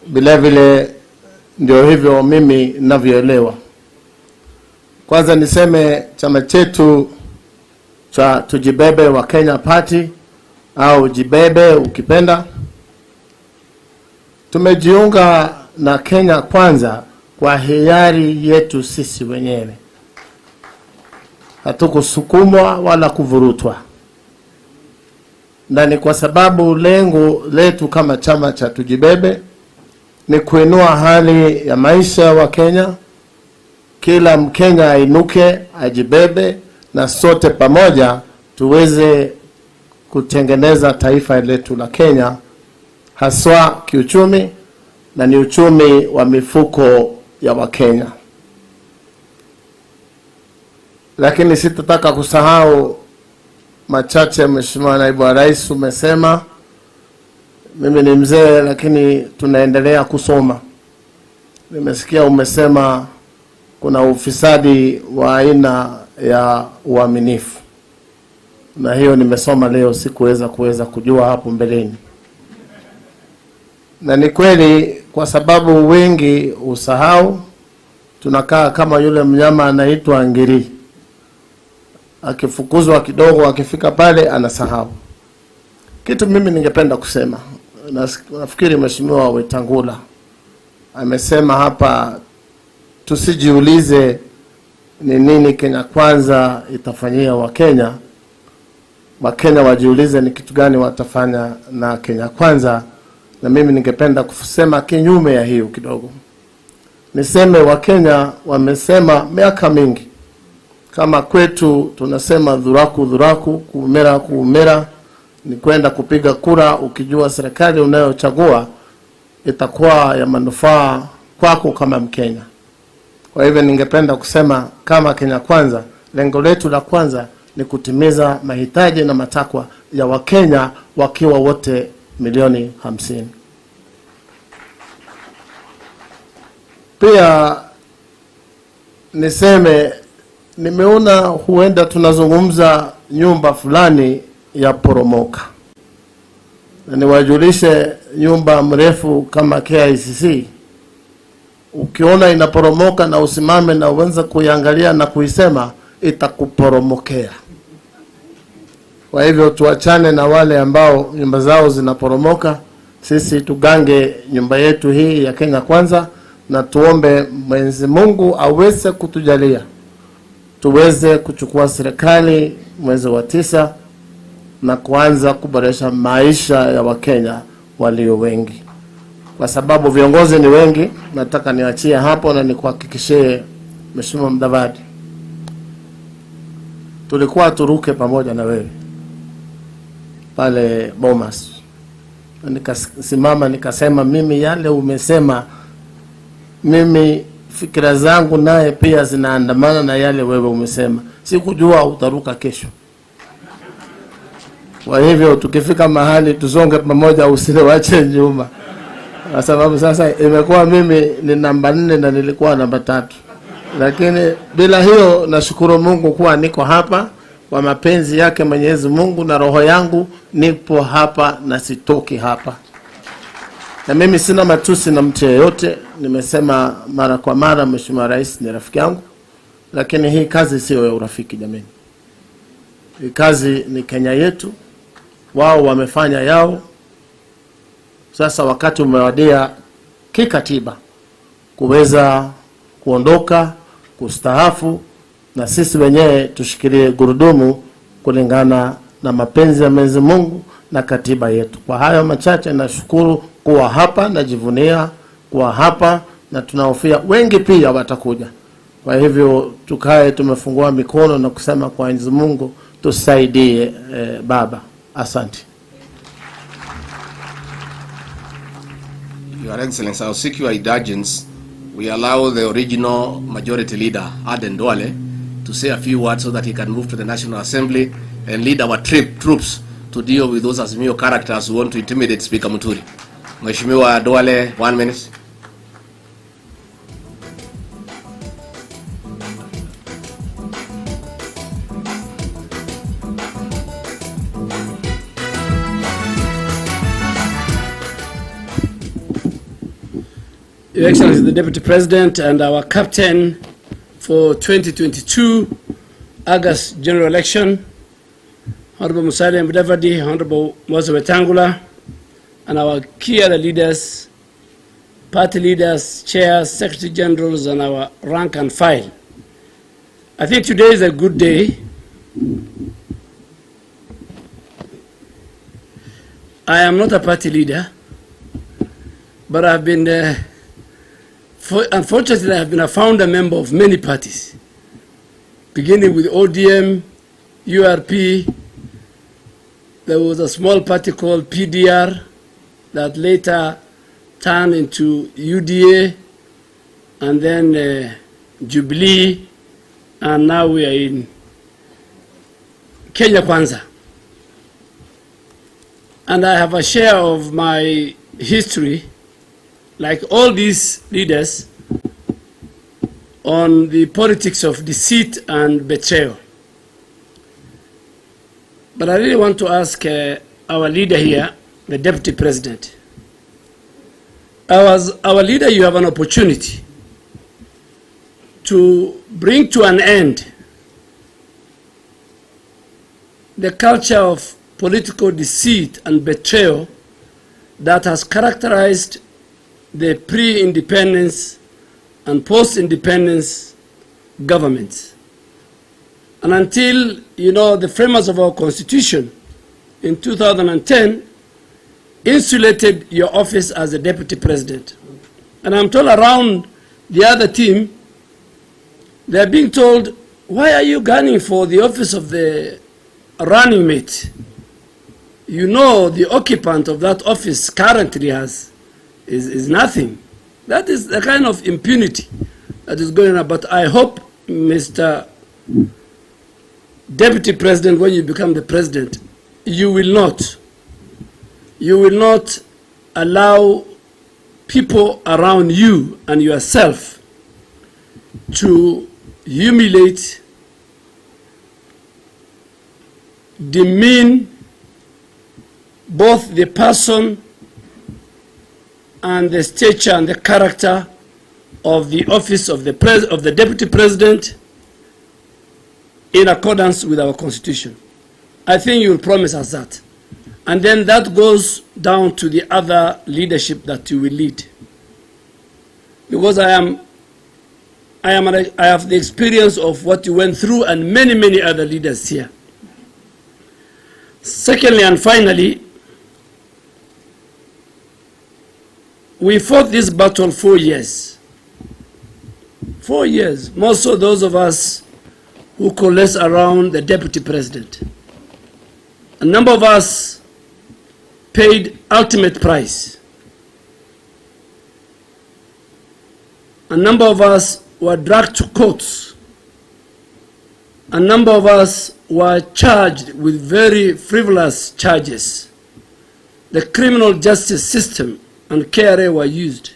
vile vile ndio hivyo mimi ninavyoelewa. Kwanza niseme chama chetu cha Tujibebe wa Kenya Party au Jibebe ukipenda, tumejiunga na Kenya Kwanza kwa hiari yetu sisi wenyewe. Hatukusukumwa wala kuvurutwa. Na ni kwa sababu lengo letu kama chama cha Tujibebe ni kuinua hali ya maisha wa Kenya. Kila Mkenya ainuke, ajibebe, na sote pamoja tuweze kutengeneza taifa letu la Kenya, haswa kiuchumi, na ni uchumi wa mifuko ya Wakenya. Lakini sitataka kusahau machache. Mheshimiwa Naibu wa Rais, umesema, mimi ni mzee lakini tunaendelea kusoma. Nimesikia umesema kuna ufisadi wa aina ya uaminifu, na hiyo nimesoma leo, sikuweza kujua hapo mbeleni. Na ni kweli, kwa sababu wengi usahau, tunakaa kama yule mnyama anaitwa ngiri. Akifukuzwa kidogo, akifika pale anasahau. Kitu mimi ningependa kusema, nafikiri Mheshimiwa Wetangula amesema hapa, tusijiulize ni nini Kenya Kwanza itafanyia Wakenya. Wakenya wajiulize ni kitu gani watafanya na Kenya Kwanza. Na mimi ningependa kusema kinyume ya hiyo kidogo. Niseme Wakenya wamesema miaka mingi, kama kwetu tunasema dhuraku, kuumera, ni kwenda kupiga kura ukijua serikali unayochagua itakuwa ya manufaa kwako kama Mkenya. Kwa hivyo ningependa kusema kama Kenya Kwanza, lengo letu la kwanza ni kutimiza mahitaji na matakwa ya Wakenya wakiwa wote milioni 50. Pia niseme, nimeona huenda tunazungumza nyumba fulani ya poromoka. Na niwajulishe, nyumba mrefu kama KICC, ukiona inaporomoka na usimame na uanze kuiangalia na kuisema, itakuporomokea. Kwa hivyo tuachane na wale ambao nyumba zao zinaporomoka. Sisi tugange nyumba yetu hii ya Kenya Kwanza, na tuombe Mwenyezi Mungu aweze kutujalia tuweze kuchukua serikali mwezi wa 9 na kuanza kuboresha maisha ya Wakenya walio wengi. Kwa sababu viongozi ni wengi, nataka niachie hapo na nikuhakikishie Mheshimiwa Mdavadi, tulikuwa turuke pamoja na wewe pale Bomas. Nikasimama nikasema, mimi yale umesema, mimi fikira zangu naye pia zinaandamana na yale wewe umesema. Sikujua utaruka kesho. Kwa hivyo tukifika mahali tusonge pamoja, usiniwache nyuma. Kwa sababu sasa imekuwa mimi ni namba 4 na nilikuwa namba 3. Lakini bila hiyo nashukuru Mungu kuwa niko hapa kwa mapenzi yake Mwenyezi Mungu, na roho yangu nipo hapa na sitoki hapa. Na mimi sina matusi na mtu yeyote. Nimesema mara kwa mara, Mheshimiwa Rais ni rafiki yangu, lakini hii kazi sio ya urafiki jamani. Hii kazi ni Kenya yetu, wao wamefanya yao. Sasa wakati umewadia kikatiba kuweza kuondoka, kustaafu, na sisi wenyewe tushikilie gurudumu kulingana na mapenzi ya Mwenyezi Mungu na katiba yetu. Kwa hayo machache, nashukuru kuwa hapa, najivunia kuwa hapa, na tunahofia wengi pia watakuja. Kwa hivyo tukae tumefungua mikono na kusema kwa Mwenyezi Mungu tusaidie baba. Asante. Your Excellency, I'll seek your indulgence. We allow the original majority leader, Aden Duale, to say a few words so that he can move to the National Assembly and lead our troops to deal with those Azimio characters who want to intimidate Speaker Muturi. Mheshimiwa Duale, 1 minute. Your Excellency, the Deputy President and our captain for 2022 August General Election, Honorable Musalia Mudavadi, Honorable Moses Wetangula, and our key other leaders, party leaders, chairs, secretary generals, and our rank and file. I think today is a good day. I am not a party leader, but I've been unfortunately, I have been a founder member of many parties, beginning with ODM, URP. There was a small party called PDR that later turned into UDA, and then Jubilee, and now we are in Kenya Kwanza. And I have a share of my history, like all these leaders, on the politics of deceit and betrayal. But I really want to ask our leader here, the Deputy President. As our leader, you have an opportunity to bring to an end the culture of political deceit and betrayal that has characterized the pre-independence and post-independence governments. And until, the framers of our Constitution in 2010 insulated your office as a Deputy President. And I'm told around the other team, they're being told, why are you gunning for the office of the running mate? The occupant of that office currently is nothing. That is the kind of impunity that is going on. But I hope, Mr. Deputy President, when you become the president, you will not allow people around you and yourself to humiliate, demean both the person and the stature and the character of the office of the Deputy President in accordance with our Constitution. I think you will promise us that. And then that goes down to the other leadership that you will lead. Because I have the experience of what you went through and many, many other leaders here. Secondly and finally, we fought this battle 4 years. 4 years. Most of those of us who coalesced around the Deputy President. A number of us paid ultimate price. A number of us were dragged to courts. A number of us were charged with very frivolous charges. The criminal justice system and KRA were used.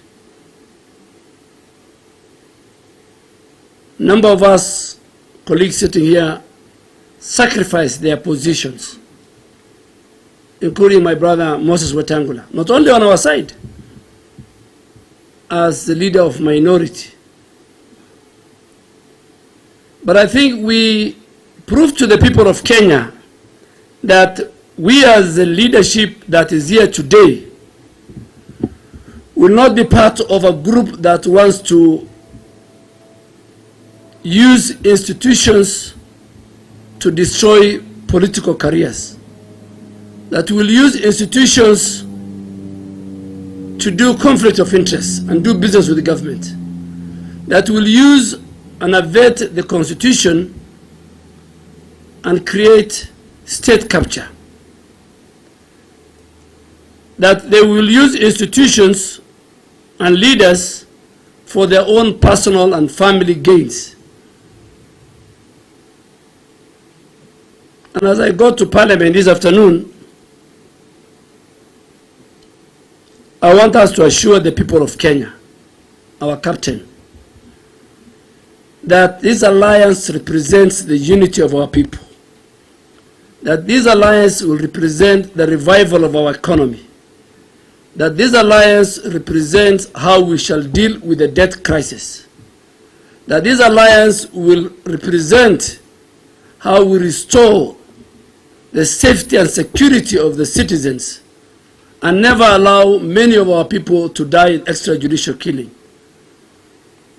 Number of us, colleagues sitting here, sacrificed their positions, including my brother Moses Wetangula, not only on our side, as the leader of minority. But I think we proved to the people of Kenya that we as the leadership that is here today will not be part of a group that wants to use institutions to destroy political careers, that will use institutions to do conflict of interest and do business with the government, that will use and avert the constitution and create state capture, that they will use institutions and leaders for their own personal and family gains. And as I go to Parliament this afternoon, I want us to assure the people of Kenya, our captain, that this alliance represents the unity of our people, that this alliance will represent the revival of our economy, that this alliance represents how we shall deal with the debt crisis, that this alliance will represent how we restore the safety and security of the citizens and never allow many of our people to die in extrajudicial killing.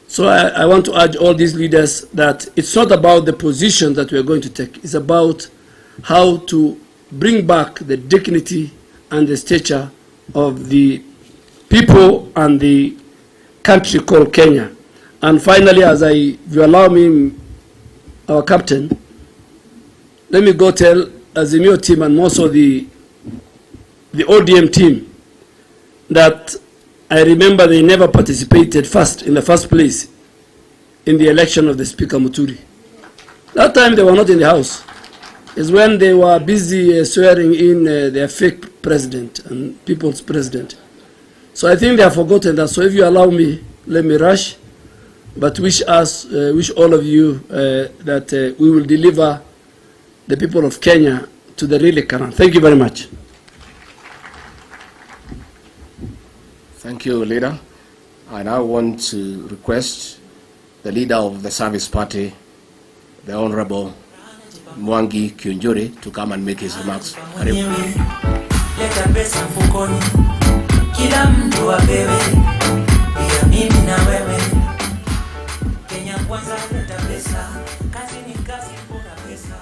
So I want to urge all these leaders that it's not about the position that we are going to take. It's about how to bring back the dignity and the stature of the people and the country called Kenya. And finally, if you allow me, our captain, let me go tell Azimio team and also the ODM team that I remember they never participated in the first place in the election of the Speaker Muturi. That time they were not in the house. It's when they were busy swearing in their fake president and people's president. So I think they have forgotten that. So if you allow me, let me rush, but wish all of you that we will deliver the people of Kenya to the really current. Thank you very much. Thank you, leader. I now want to request the leader of the service party, the Honorable Mwangi Kyunjuri, to come and make his remarks. Leta pesa mfukoni, kila mtu apewe, pia mimi na wewe. Kenya kwanza, leta pesa, kazi ni kazi, mbona pesa.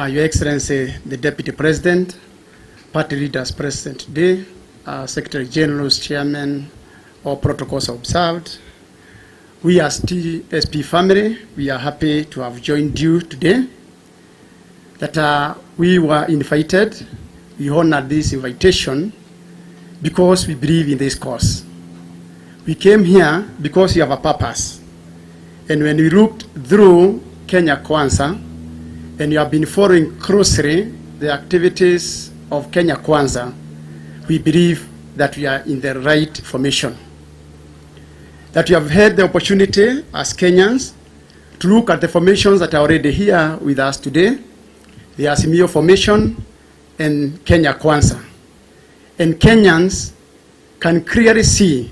Your Excellency, the Deputy President, party leaders present today, Secretary General's Chairman, all protocols observed. We as TSP family, we are happy to have joined you today. That we were invited, we honored this invitation because we believe in this cause. We came here because we have a purpose. And when we looked through Kenya Kwanza, and you have been following closely the activities of Kenya Kwanza, we believe that we are in the right formation. That we have had the opportunity as Kenyans to look at the formations that are already here with us today, the Azimio formation and Kenya Kwanza. And Kenyans can clearly see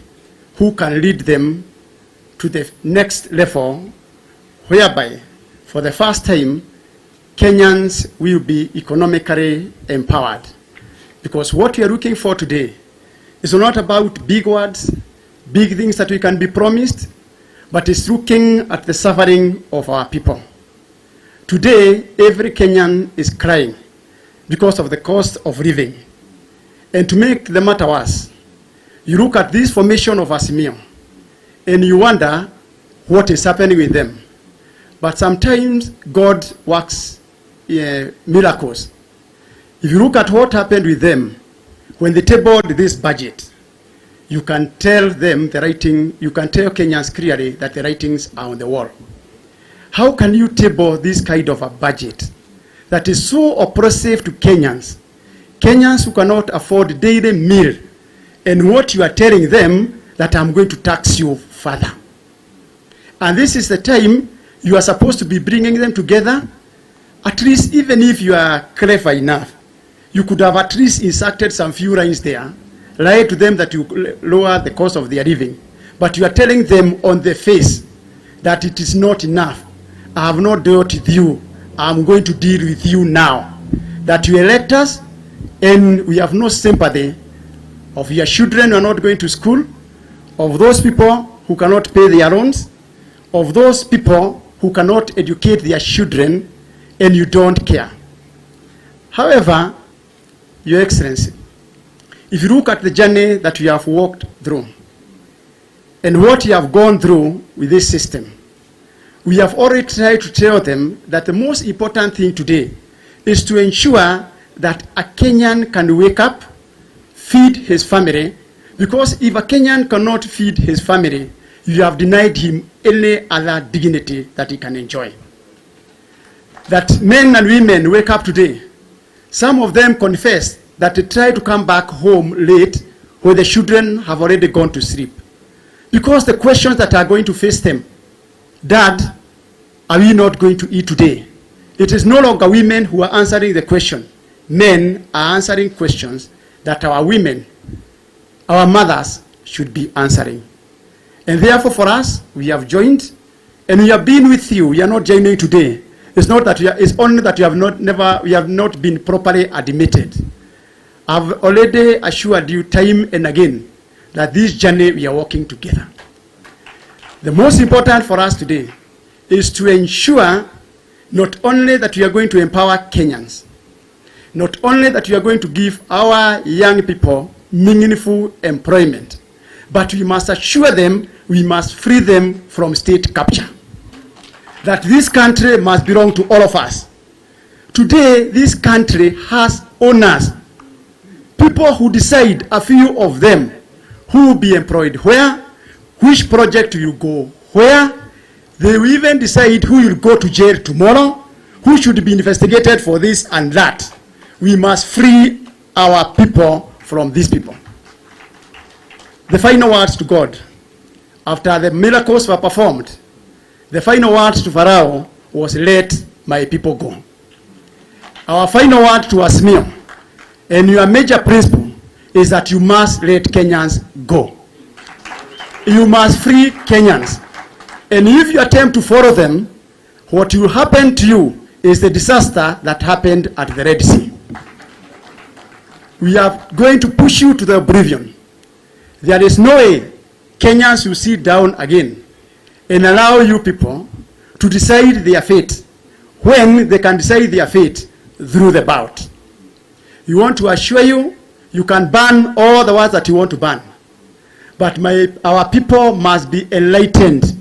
who can lead them to the next level, whereby for the first time Kenyans will be economically empowered. Because what we are looking for today is not about big words, big things that we can be promised, but it's looking at the suffering of our people. Today, every Kenyan is crying because of the cost of living. And to make the matter worse, you look at this formation of Azimio, and you wonder what is happening with them. But sometimes God works miracles. If you look at what happened with them, when they tabled this budget, you can tell them the writing, you can tell Kenyans clearly that the writings are on the wall. How can you table this kind of a budget that is so oppressive to Kenyans? Kenyans who cannot afford daily meal, and what you are telling them that I'm going to tax you further. And this is the time you are supposed to be bringing them together. At least, even if you are clever enough, you could have at least inserted some few lines there, lie to them that you lower the cost of their living. But you are telling them on the face that it is not enough. I have not dealt with you I'm going to deal with you now. That you elect us, and we have no sympathy of your children who are not going to school, of those people who cannot pay their loans, of those people who cannot educate their children, and you don't care. However, Your Excellency, if you look at the journey that we have walked through, and what you have gone through with this system, we have already tried to tell them that the most important thing today is to ensure that a Kenyan can wake up, feed his family, because if a Kenyan cannot feed his family, you have denied him any other dignity that he can enjoy. That men and women wake up today, some of them confess that they try to come back home late when the children have already gone to sleep. Because the questions that are going to face them, Dad, are we not going to eat today? It is no longer women who are answering the question. Men are answering questions that our women, our mothers, should be answering. And therefore for us, we have joined, and we have been with you. We are not joining today. It's not that it's only that we have not been properly admitted. I've already assured you time and again that this journey we are walking together. The most important for us today is to ensure not only that we are going to empower Kenyans, not only that we are going to give our young people meaningful employment, but we must assure them, we must free them from state capture. That this country must belong to all of us. Today, this country has owners, people who decide, a few of them, who will be employed where, which project will go where. They will even decide who will go to jail tomorrow, who should be investigated for this and that. We must free our people from these people. The final words to God, after the miracles were performed, the final words to Pharaoh was, let my people go. Our final word to Asmio, and your major principle, is that you must let Kenyans go. You must free Kenyans. And if you attempt to follow them, what will happen to you is the disaster that happened at the Red Sea. We are going to push you to the oblivion. There is no way Kenyans will sit down again and allow you people to decide their fate when they can decide their fate through the ballot. You want to assure you, you can ban all the words that you want to ban. But our people must be enlightened.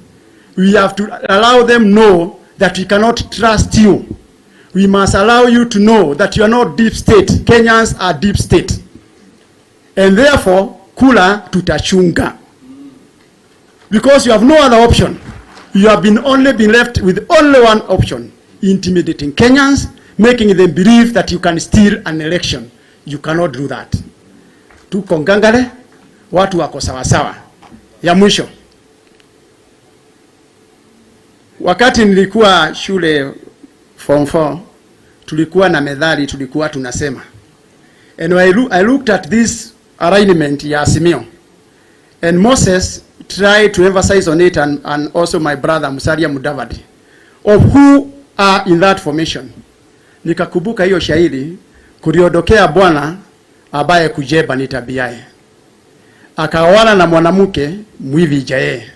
We have to allow them know that we cannot trust you. We must allow you to know that you are not deep state. Kenyans are deep state. And therefore, kula tutachunga. Because you have no other option. You have only been left with only one option. Intimidating Kenyans, making them believe that you can steal an election. You cannot do that. Tuko ngangare, watu wako sawasawa. Ya mwisho. Wakati nilikuwa shule form 4, tulikuwa na methali tulikuwa tunasema. And I looked at this arraignment ya Asmio. And Moses tried to emphasize on it, and also my brother Musalia Mudavadi, of who are in that formation. Nikakumbuka hiyo shairi, kuriodokea Bwana abaye kujeba ni tabiaye. Akaoana na mwanamke mwivi jaye.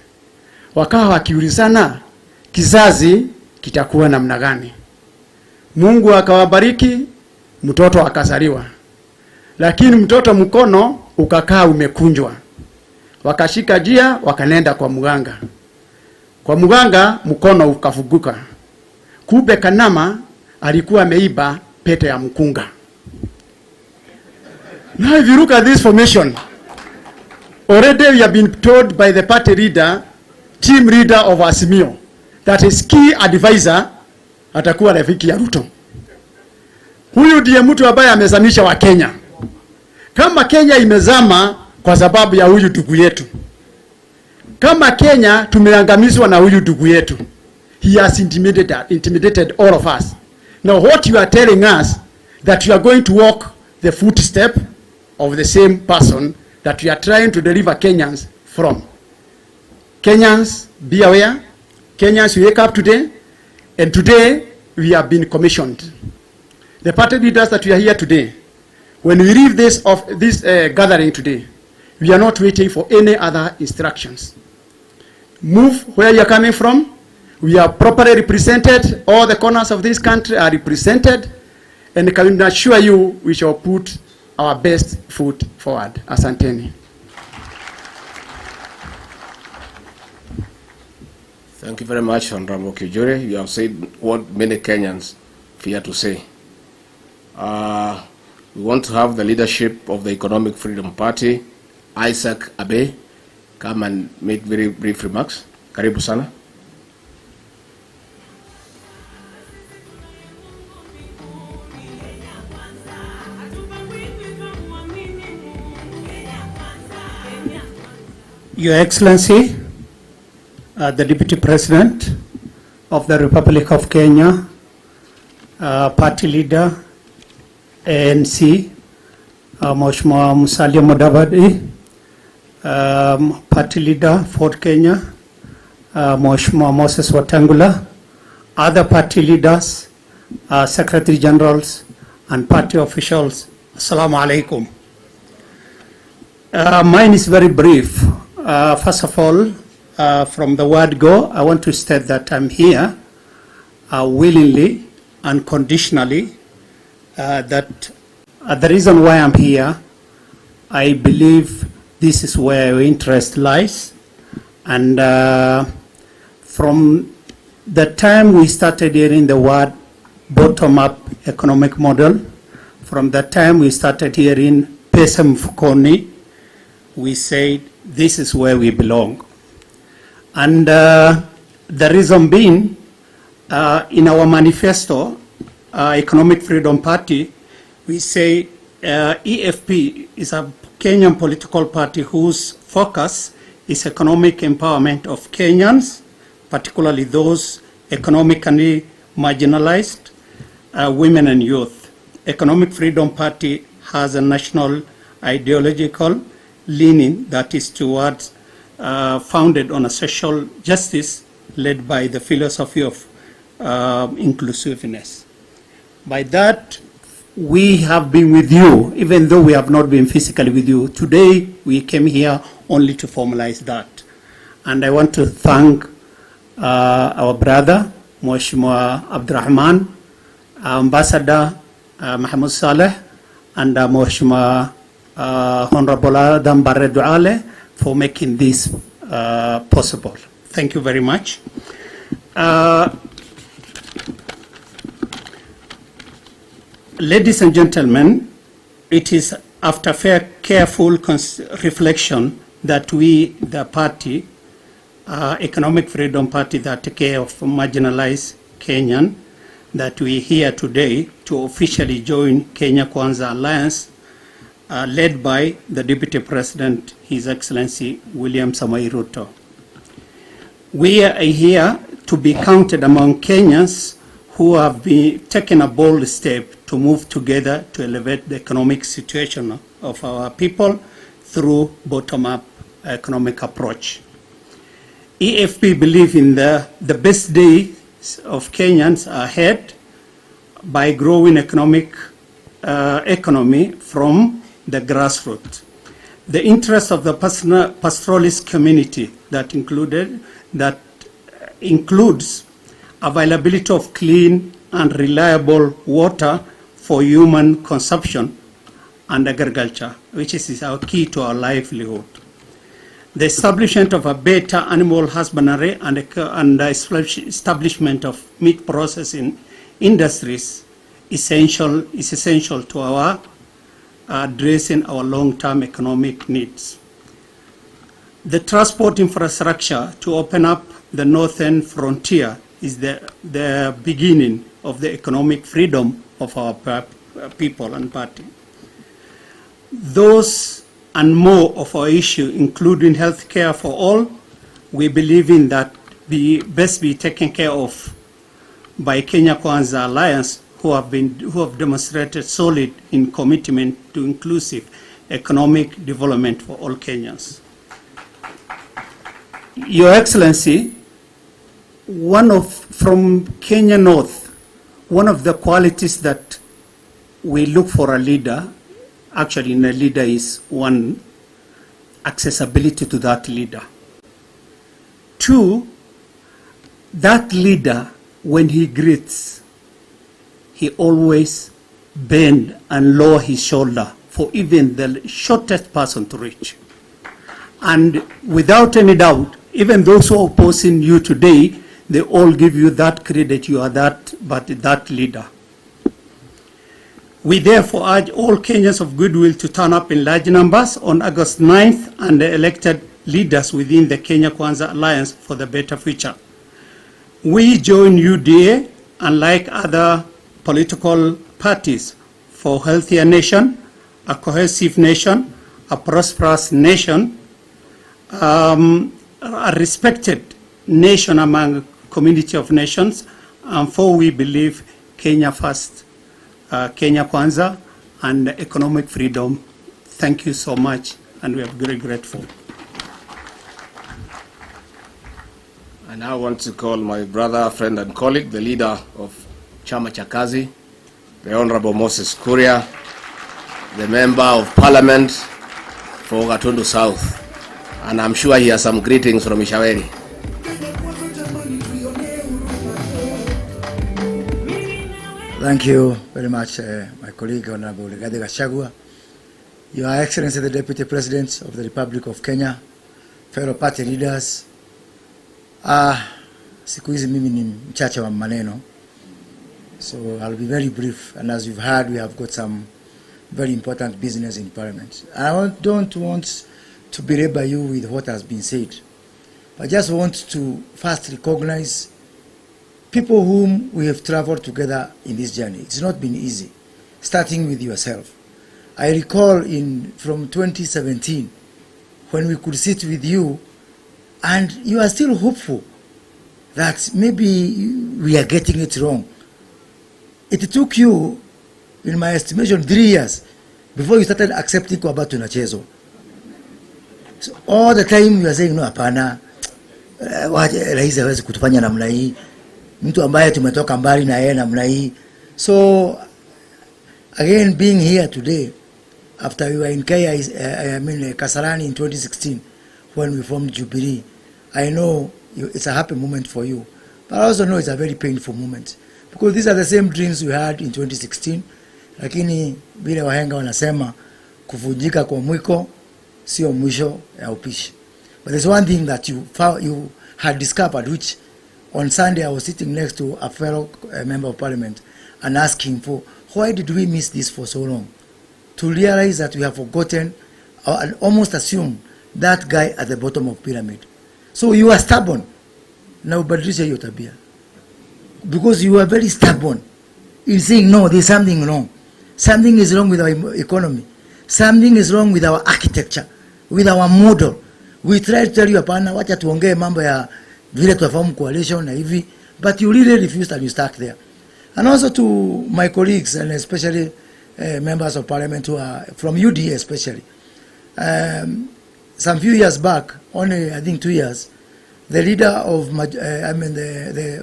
Wakawa wakiulizana kizazi kitakuwa namna gani. Mungu akawabariki, mtoto akazaliwa. Lakini mtoto mkono ukakaa umekunjwa. Wakashika jia, wakanenda kwa mganga. Kwa mganga mkono ukafuguka. Kumbe Kanama alikuwa ameiba pete ya mkunga. Now if you look at this formation, already we have been told by the party leader, team leader of Asmio, that his key advisor atakuwa rafiki ya Ruto. Huyu ndiye mtu ambaye amezamisha wa Kenya. Kama Kenya imezama kwa sababu ya huyu ndugu yetu, kama Kenya tumeangamizwa na huyu ndugu yetu, he has intimidated all of us. Now what you are telling us, that you are going to walk the footstep of the same person that you are trying to deliver Kenyans from. Kenyans, be aware. Kenyans, wake up today. And today, we have been commissioned. The party leaders that we are here today, when we leave this gathering today, we are not waiting for any other instructions. Move where you're coming from. We are properly represented. All the corners of this country are represented. And I can assure you, we shall put our best foot forward. Asanteni. Thank you very much, Honorable Kijure. You have said what many Kenyans fear to say. We want to have the leadership of the Economic Freedom Party, Isaac Abe, come and make very brief remarks. Karibu sana. Your Excellency, the Deputy President of the Republic of Kenya, Party Leader, ANC, Mheshimiwa Musalia Mudavadi, Party Leader, Ford Kenya, Mheshimiwa Moses Wetangula, other party leaders, Secretary Generals, and party officials, Assalamu alaikum. Mine is very brief. First of all, from the word go, I want to state that I'm here willingly and conditionally. That the reason why I'm here, I believe this is where our interest lies. And from the time we started hearing the word bottom-up economic model, from the time we started hearing pesa mfukoni, we said this is where we belong. And the reason being, in our manifesto, Economic Freedom Party, we say EFP is a Kenyan political party whose focus is economic empowerment of Kenyans, particularly those economically marginalized, women and youth. Economic Freedom Party has a national ideological leaning that is towards founded on a social justice led by the philosophy of inclusiveness. By that, we have been with you, even though we have not been physically with you. Today, we came here only to formalize that. And I want to thank our brother, Mheshimiwa Abdurrahman, Ambassador Mahmoud Saleh, and Mheshimiwa Honorable Adam Barre Duale for making this possible. Thank you very much. Ladies and gentlemen, it is after careful reflection that we, the party, Economic Freedom Party that take care of marginalized Kenyan, that we here today to officially join Kenya Kwanza Alliance, led by the Deputy President, His Excellency William Samoei Ruto. We are here to be counted among Kenyans who have been taken a bold step to move together to elevate the economic situation of our people through bottom-up economic approach. EFP believe in the best days of Kenyans ahead by growing economy from the grassroots. The interest of the pastoralist community that includes availability of clean and reliable water for human consumption and agriculture, which is our key to our livelihood. The establishment of a better animal husbandry and the establishment of meat processing industries is essential to our addressing our long-term economic needs. The transport infrastructure to open up the northern frontier is the beginning of the economic freedom of our people and party. Those and more of our issue, including health care for all, we believe in that best be taken care of by Kenya Kwanza Alliance, who have demonstrated solid in commitment to inclusive economic development for all Kenyans. Your Excellency, from Kenya North one of the qualities that we look for a leader, actually in a leader, is one, accessibility to that leader. Two, that leader, when he greets, he always bend and lower his shoulder for even the shortest person to reach. And without any doubt, even those who are opposing you today, they all give you that credit, you are that, but that leader. We therefore urge all Kenyans of goodwill to turn up in large numbers on August 9th and the elected leaders within the Kenya Kwanza Alliance for the better future. We join UDA, unlike other political parties, for a healthier nation, a cohesive nation, a prosperous nation, a respected nation among community of nations, and for we believe Kenya first, Kenya Kwanza, and economic freedom. Thank you so much, and we are very grateful. I now want to call my brother, friend, and colleague, the leader of Chama cha Kazi, the Honorable Moses Kuria, the Member of Parliament for Gatundu South. And I'm sure he has some greetings from Ishaweri. Thank you very much, my colleague, Honorable Rigathi Gachagua, Your Excellency, the Deputy President of the Republic of Kenya, fellow party leaders. Siku hizi mimi ni mchache wa maneno, so I'll be very brief. And as you've heard, we have got some very important business in Parliament. I don't want to belabor you with what has been said. I just want to first recognize people whom we have traveled together in this journey. It's not been easy, starting with yourself. I recall from 2017, when we could sit with you, and you are still hopeful that maybe we are getting it wrong. It took you, in my estimation, 3 years before you started accepting kwamba tunachezwa. So all the time you are saying, no, hapana, rais hawezi kutufanya namna hii, mtu ambaye tumetoka mbali na yeye namna hii. So again, being here today, after we were in Kasarani in 2016, when we formed Jubilee, I know it's a happy moment for you, but I also know it's a very painful moment, because these are the same dreams we had in 2016, lakini vile wahenga wanasema kuvunjika kwa mwiko sio mwisho ya upishi. But there's one thing that you had discovered, which on Sunday I was sitting next to a fellow member of Parliament and asking for, why did we miss this for so long? To realize that we have forgotten and almost assumed that guy at the bottom of pyramid. So you are stubborn. Na ubadilishe hiyo tabia. Because you are very stubborn in saying, no, there's something wrong. Something is wrong with our economy. Something is wrong with our architecture, with our model. We try to tell you, hapana, wacha tuongee mambo ya vile tunafahamu coalition na hivi, but you really refused and you stuck there. And also to my colleagues, and especially members of Parliament who are from UDA especially. Some few years back, only I think 2 years, the leader of, the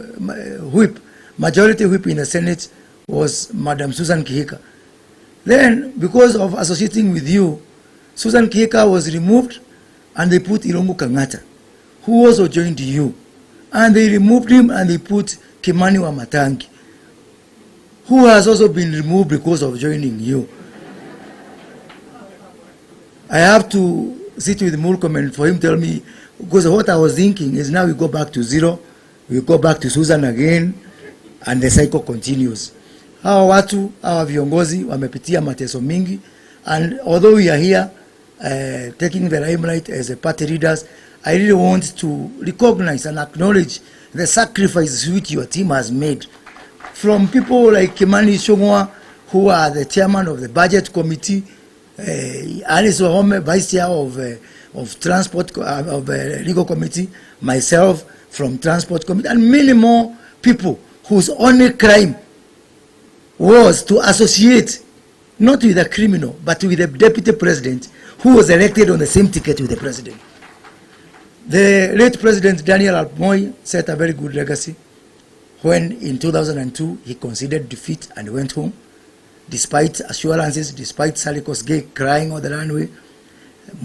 whip, majority whip in the Senate was Madam Susan Kihika. Then, because of associating with you, Susan Kihika was removed and they put Irungu Kangata, who also joined you. And they removed him and they put Kimani Wamatangi, who has also been removed because of joining you. I have to sit with Mulcom and for him tell me, because what I was thinking is now we go back to zero, we go back to Susan again, and the cycle continues. Hawa watu, hawa viongozi, wamepitia mateso mingi, and although we are here taking the limelight as a party leaders, I really want to recognize and acknowledge the sacrifices which your team has made. From people like Kimani Ichung'wah, who are the chairman of the budget committee, Alice Wahome, vice chair of transport, of legal committee, myself from transport committee, and many more people whose only crime was to associate not with a criminal, but with the deputy president who was elected on the same ticket with the president. The late President Daniel Arap Moi set a very good legacy. when in 2002 he conceded defeat and went home, despite assurances, despite Salikos Gay crying on the runway.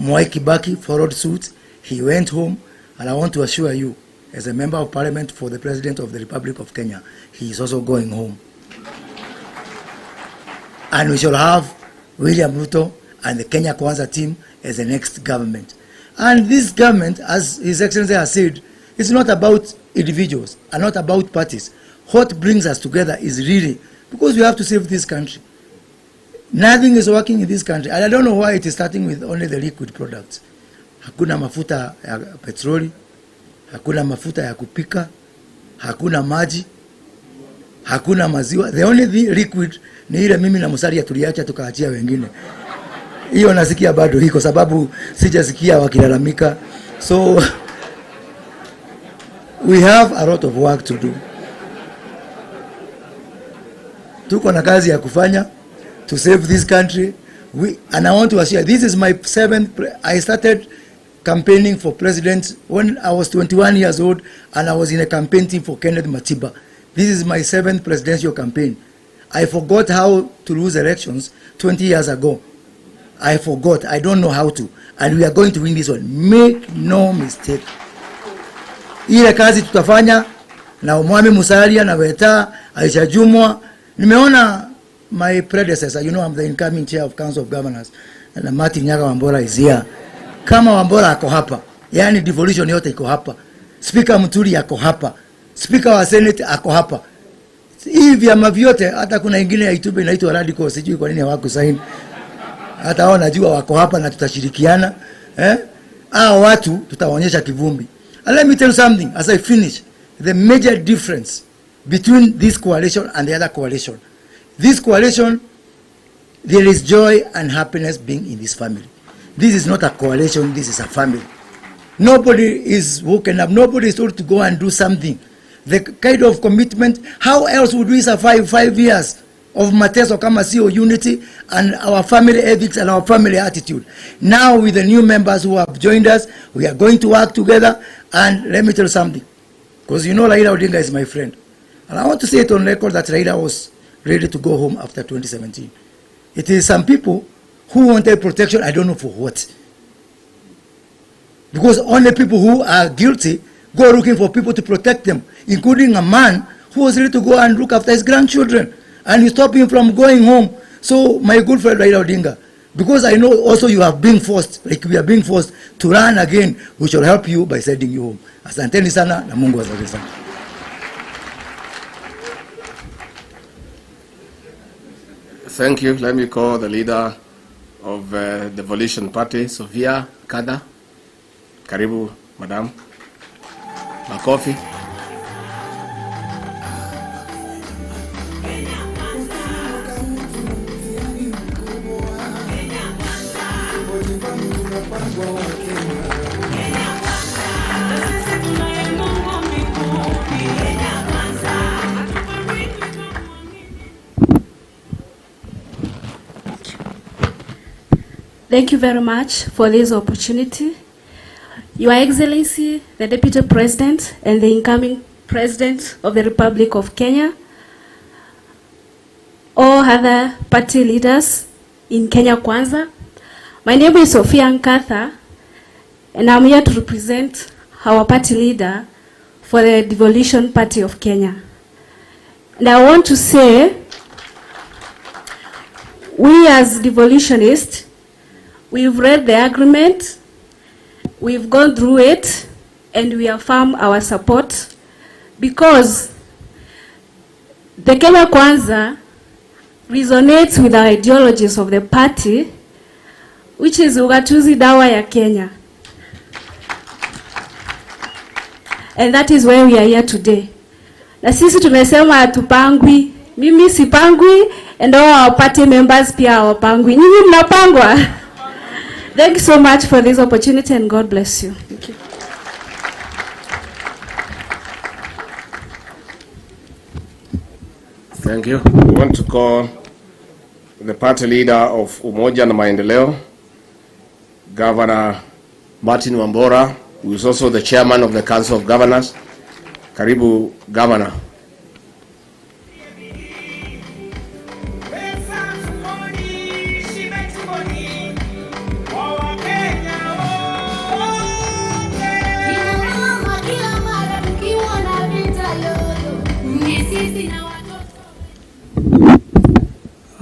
Mwai Kibaki followed suit. He went home, and I want to assure you, as a member of parliament for the President of the Republic of Kenya, he is also going home. And we shall have William Ruto and the Kenya Kwanza team as the next government. And this government, as His Excellency has said, it's not about individuals and not about parties. What brings us together is really because we have to save this country. Nothing is working in this country, and I don't know why it is starting with only the liquid products. Hakuna mafuta ya petroli, hakuna mafuta ya kupika, hakuna maji, hakuna maziwa. The only liquid ni ile mimi na Musalia tuliacha tukaachia wengine. Hiyo nasikia bado hiko sababu sijasikia wakilalamika. So we have a lot of work to do. Tuko na kazi ya kufanya to save this country. And I want to assure, this is my 7th, I started campaigning for president when I was 21 years old, and I was in a campaign team for Kenneth Matiba. This is my 7th presidential campaign. I forgot how to lose elections 20 years ago. I forgot. I don't know how to. And we are going to win this one. Make no mistake. Ile kazi tutafanya na Mwami Musalia na Weta, Aisha Jumwa. Nimeona my predecessor, you know I'm the incoming chair of Council of Governors, and Martin Nyaga Wambora is here. Kama Wambora ako hapa, yani devolution yote iko hapa. Speaker Muturi ako hapa. Speaker wa Senate ako hapa. Hii vyama vyote, hata kuna ingine ya YouTube inaitwa Radical, sijui kwa nini hawakusaini. Hata wao najua wako hapa na tutashirikiana. Hao watu tutawaonyesha kivumbi. And let me tell you something as I finish. The major difference between this coalition and the other coalition. This coalition, there is joy and happiness being in this family. This is not a coalition, this is a family. Nobody is woken up, nobody is told to go and do something. The kind of commitment, how else would we survive 5 years of Mateso kama sio unity and our family ethics and our family attitude? Now with the new members who have joined us, we are going to work together. And let me tell you something, because you know Raila Odinga is my friend. And I want to say it on record that Raila was ready to go home after 2017. It is some people who wanted protection, I don't know for what. Because only people who are guilty go looking for people to protect them, including a man who was ready to go and look after his grandchildren. And you stop him from going home. So my good friend Raila Odinga, because I know also you have been forced, like we are being forced to run again, we shall help you by sending you home. Asanteni sana na Mungu awabariki sana. Thank you. Let me call the leader of the Devolution Party, Sofia Kada. Karibu, Madam. Makofi. Thank you very much for this opportunity. Your Excellency, the Deputy President and the incoming President of the Republic of Kenya, all other party leaders in Kenya Kwanza. My name is Sofia Nkatha, and I'm here to represent our party leader for the Devolution Party of Kenya. And I want to say, we as devolutionists, we've read the agreement, we've gone through it, and we affirm our support because the Kenya Kwanza resonates with the ideologies of the party, which is ugatuzi dawa ya Kenya. And that is why we are here today. Na sisi tumesema hatupangwi, mimi sipangwi, and all our party members pia hawapangwi. Nyinyi mnapangwa. Thank you so much for this opportunity, and God bless you. Thank you. Thank you. We want to call the party leader of Umoja na Maendeleo, Governor Martin Wambora, who is also the chairman of the Council of Governors. Karibu, Governor.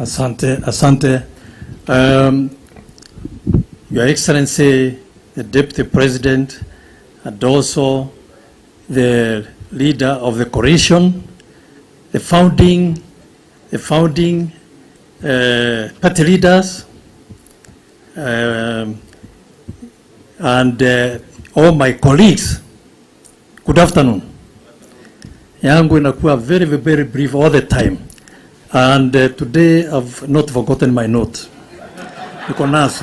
Asante. Your Excellency, the Deputy President, and also the leader of the coalition, the founding party leaders, and all my colleagues. Good afternoon. Yangu inakuwa very, very brief all the time. And today I've not forgotten my note. Because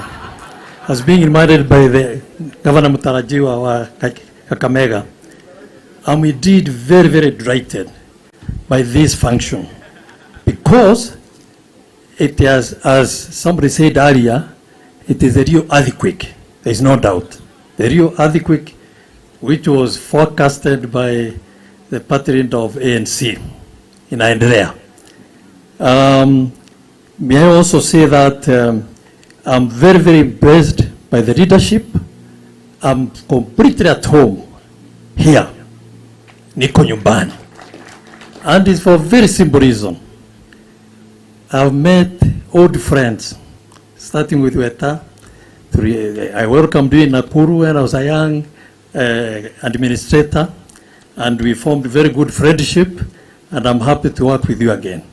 as being invited by the Governor Mutarajiwa wa Kakamega, I'm indeed very, very delighted by this function. Because it is, as somebody said earlier, it is a real earthquake. There is no doubt. The real earthquake which was forecasted by the party leader of ANC in Nigeria. May I also say that I'm very, very impressed by the leadership. I'm completely at home here. Niko nyumbani. And it's for a very simple reason. I've met old friends, starting with Weta. I welcomed you in Nakuru when I was a young administrator, and we formed very good friendship, and I'm happy to work with you again.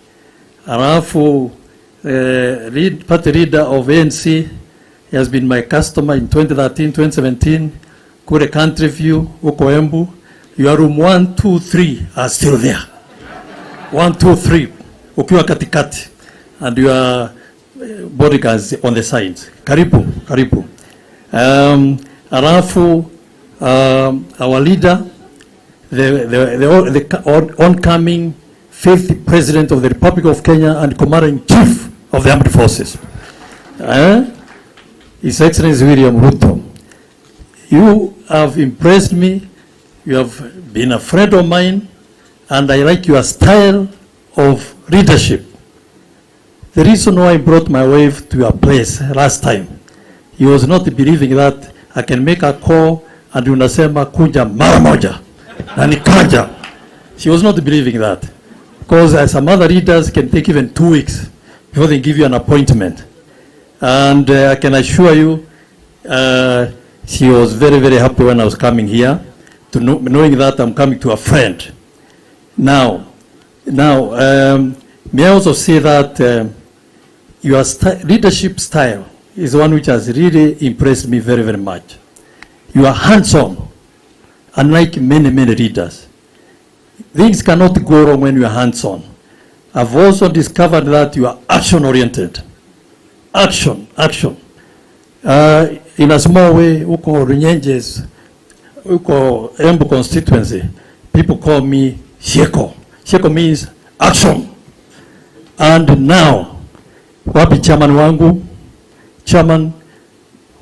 Alafu, party leader of ANC, he has been my customer in 2013, 2017, Kure Country View, Uko Embu. Your room 1, 2, 3 are still there. 1, 2, 3, ukiwa katikati, and your bodyguards on the sides. Karibu. Alafu, our leader, the oncoming 5th President of the Republic of Kenya and Commander-in-Chief of the Armed Forces, His Excellency William Ruto. You have impressed me. You have been a friend of mine, and I like your style of leadership. The reason why I brought my wife to your place last time, he was not believing that I can make a call and unasema kuja mara moja na nikaja. She was not believing that, because some other leaders can take even 2 weeks before they give you an appointment. And I can assure you, she was very, very happy when I was coming here, knowing that I'm coming to a friend. Now, may I also say that your leadership style is one which has really impressed me very, very much. You are hands-on, unlike many, many leaders. Things cannot go wrong when you are hands-on. I've also discovered that you are action-oriented. Action. In a small way, uko Runyenjes, uko Embu constituency, people call me Sheko. Sheko means action. And now, wapi chairman wangu? Chairman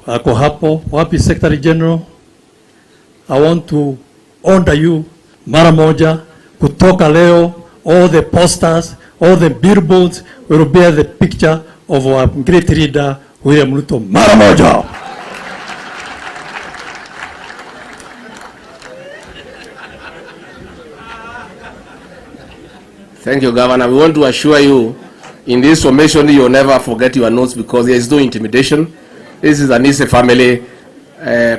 ako hapo. Wapi Secretary General? I want to honor you mara moja. Kutoka leo, all the posters, all the billboards will bear the picture of our great leader, William Ruto. Mara moja. Thank you, Governor. We want to assure you, in this formation, you'll never forget your notes, because there is no intimidation. This is an easy family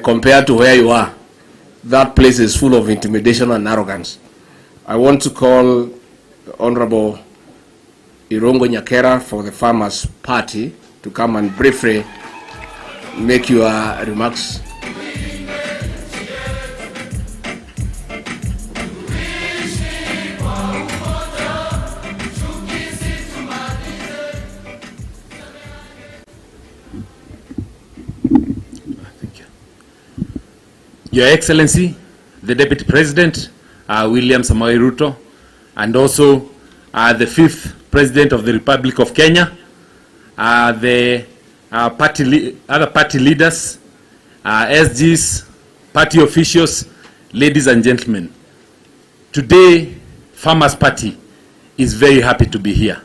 compared to where you are. That place is full of intimidation and arrogance. I want to call Honorable Irongo Nyakera for the Farmers Party to come and briefly make your remarks. Your Excellency, the Deputy President, William Samoei Ruto, and also the 5th President of the Republic of Kenya, the other party leaders, SGs, party officials, ladies and gentlemen. Today, Farmers Party is very happy to be here.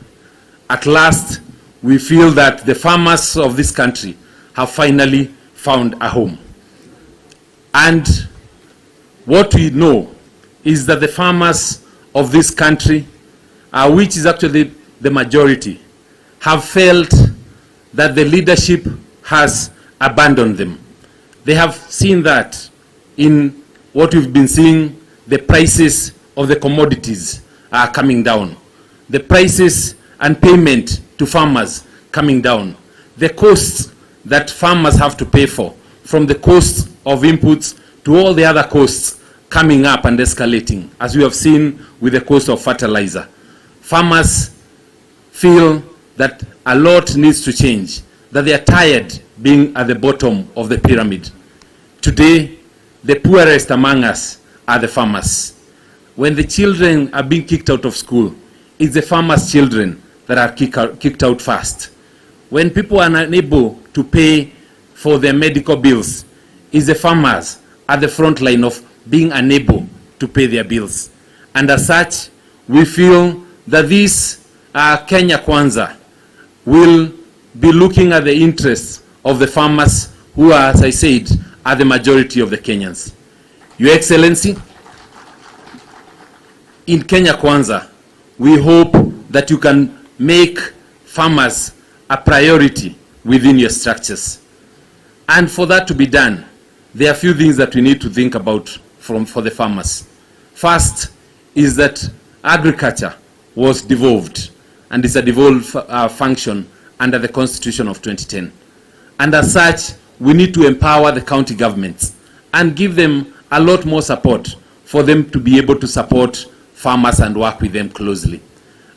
At last, we feel that the farmers of this country have finally found a home. And what we know is that the farmers of this country, which is actually the majority, have felt that the leadership has abandoned them. They have seen that in what we've been seeing, the prices of the commodities are coming down. The prices and payment to farmers coming down. The costs that farmers have to pay for, from the cost of inputs to all the other costs coming up and escalating, as we have seen with the cost of fertilizer. Farmers feel that a lot needs to change, that they are tired being at the bottom of the pyramid. Today, the poorest among us are the farmers. When the children are being kicked out of school, it's the farmers' children that are kicked out first. When people are unable to pay for their medical bills, it's the farmers at the front line of being unable to pay their bills. And as such, we feel that this Kenya Kwanza will be looking at the interests of the farmers who are, as I said, are the majority of the Kenyans. Your Excellency, in Kenya Kwanza, we hope that you can make farmers a priority within your structures. And for that to be done, there are a few things that we need to think about for the farmers. First is that agriculture was devolved, and it's a devolved function under the Constitution of 2010. And as such, we need to empower the county governments and give them a lot more support for them to be able to support farmers and work with them closely.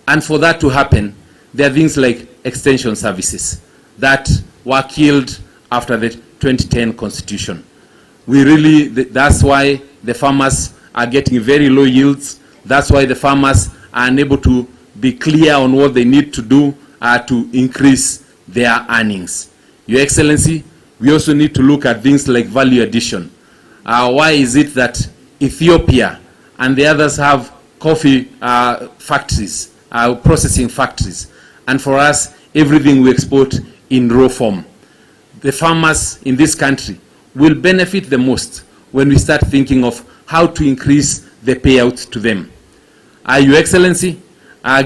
And for that to happen, there are things like extension services that were killed after the 2010 Constitution. That's why the farmers are getting very low yields. That's why the farmers are unable to be clear on what they need to do to increase their earnings. Your Excellency, we also need to look at things like value addition. Why is it that Ethiopia and the others have coffee factories, processing factories, and for us, everything we export in raw form? The farmers in this country will benefit the most when we start thinking of how to increase the payout to them. Your Excellency,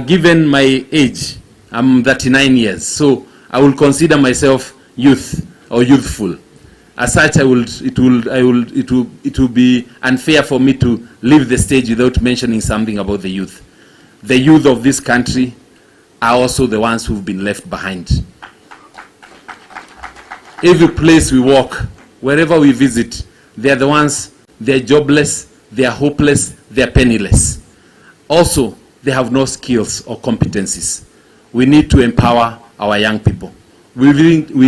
given my age, I'm 39 years, so I will consider myself youth or youthful. As such, it will be unfair for me to leave the stage without mentioning something about the youth. The youth of this country are also the ones who've been left behind. Every place we walk, wherever we visit, they are the ones, they're jobless, they are hopeless, they are penniless. Also, they have no skills or competencies. We need to empower our young people. We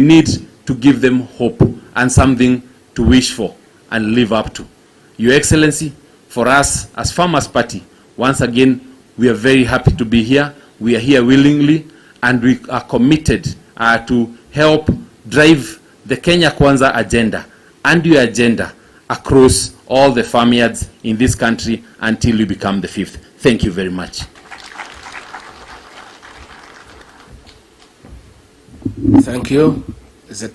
need to give them hope and something to wish for and live up to. Your Excellency, for us as Farmers Party, once again, we are very happy to be here. We are here willingly, and we are committed to help drive the Kenya Kwanza agenda and your agenda across all the farmyards in this country until we become the 5th. Thank you very much. Thank you. It's the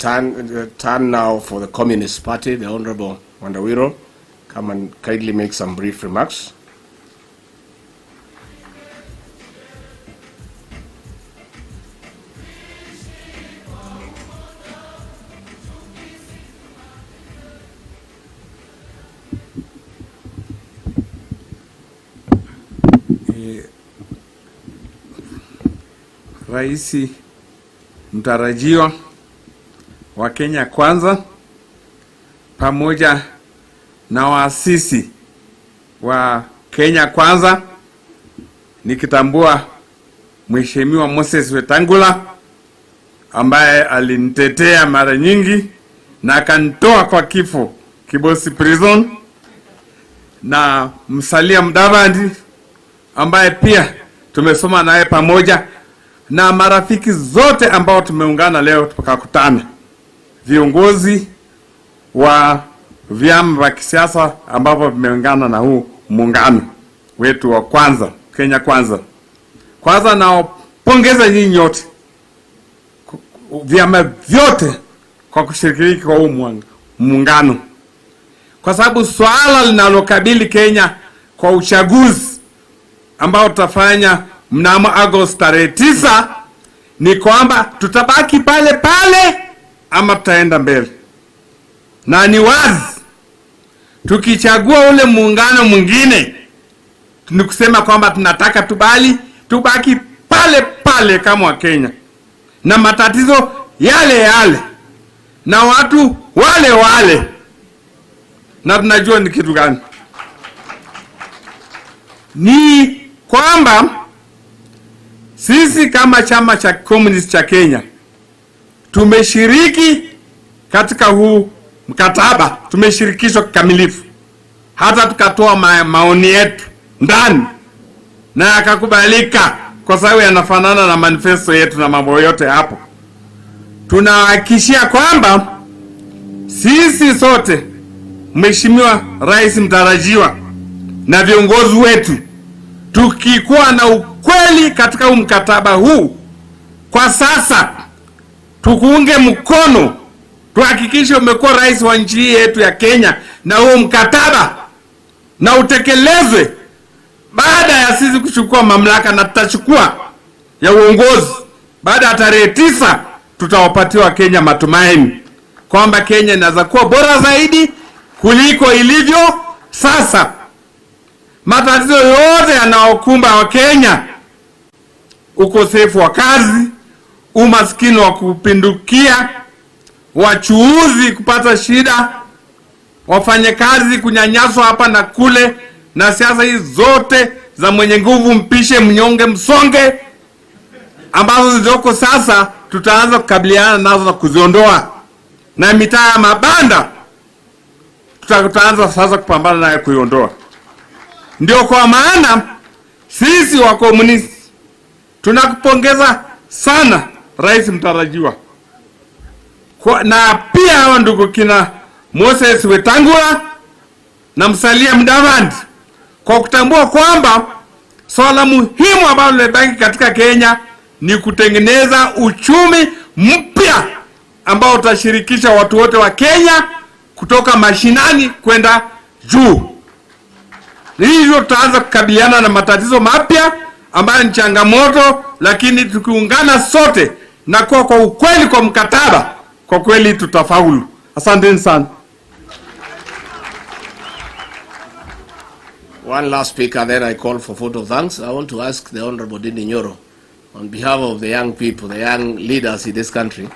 turn now for the Communist Party, the Honorable Wandawiro. Come and kindly make some brief remarks. Raisi mtarajiwa wa Kenya Kwanza pamoja na waasisi wa Kenya Kwanza, nikitambua Mheshimiwa Moses Wetangula ambaye alinitetea mara nyingi na akanitoa kwa kifo Kibosi prison, na Musalia Mudavadi ambaye pia tumesoma naye pamoja, na marafiki zote ambao tumeungana leo tukakutana, viongozi wa vyama vya kisiasa ambao vimeungana na huu muungano wetu wa Kwanza, Kenya Kwanza. Kwanza napongeza nyinyi nyote, vyama vyote, kwa kushiriki kwa huu muungano, kwa sababu swala linalokabili Kenya kwa uchaguzi ambao tutafanya mnamo Agosti 9 ni kwamba tutabaki pale pale ama tutaenda mbele. Na ni wazi tukichagua ule muungano mwingine ni kusema kwamba tunataka tubaki pale pale kama wa Kenya, na matatizo yale yale na watu wale wale, na tunajua ni kitu gani. Ni kwamba sisi kama chama cha Communist cha Kenya tumeshiriki katika huu mkataba, tumeshirikishwa kikamilifu, hata tukatoa maoni yetu ndani na yakakubalika kwa sababu yanafanana na manifesto yetu na mambo yote hapo. Tunahakikishia kwamba sisi sote, Mheshimiwa Rais mtarajiwa na viongozi wetu, tukikuwa na ukweli katika huu mkataba huu, kwa sasa tukuunge mkono, tuhakikishe umekuwa rais wa nchi yetu ya Kenya na huu mkataba na utekelezwe baada ya sisi kuchukua mamlaka, na tutachukua ya uongozi baada ya tarehe 9. Tutawapatia wa Kenya matumaini kwamba Kenya inaweza kuwa bora zaidi kuliko ilivyo sasa. Matatizo yote yanayokumba wa Kenya, ukosefu wa kazi, umaskini wa kupindukia, wachuuzi kupata shida, wafanyakazi kunyanyaswa hapa na kule, na siasa hizi zote za mwenye nguvu mpishe mnyonge msonge ambazo zilizoko sasa, tutaanza kukabiliana nazo na kuziondoa. Na mitaa ya mabanda tutaanza sasa kupambana nayo kuiondoa. Ndio kwa maana sisi wa komunisti tunakupongeza sana rais mtarajiwa, na pia hawa ndugu kina Moses Wetangula na Musalia Mudavadi, kwa kutambua kwamba swala muhimu ambalo limebaki katika Kenya ni kutengeneza uchumi mpya ambao utashirikisha watu wote wa Kenya kutoka mashinani kwenda juu. Hivyo tutaanza kukabiliana na matatizo mapya ambayo ni changamoto, lakini tukiungana sote na kwa ukweli kwa mkataba, kwa kweli tutafaulu. Asante sana. One last speaker, then I call for vote of thanks. I want to ask the Honorable Dindi Nyoro, on behalf of the young people, the young leaders in this country,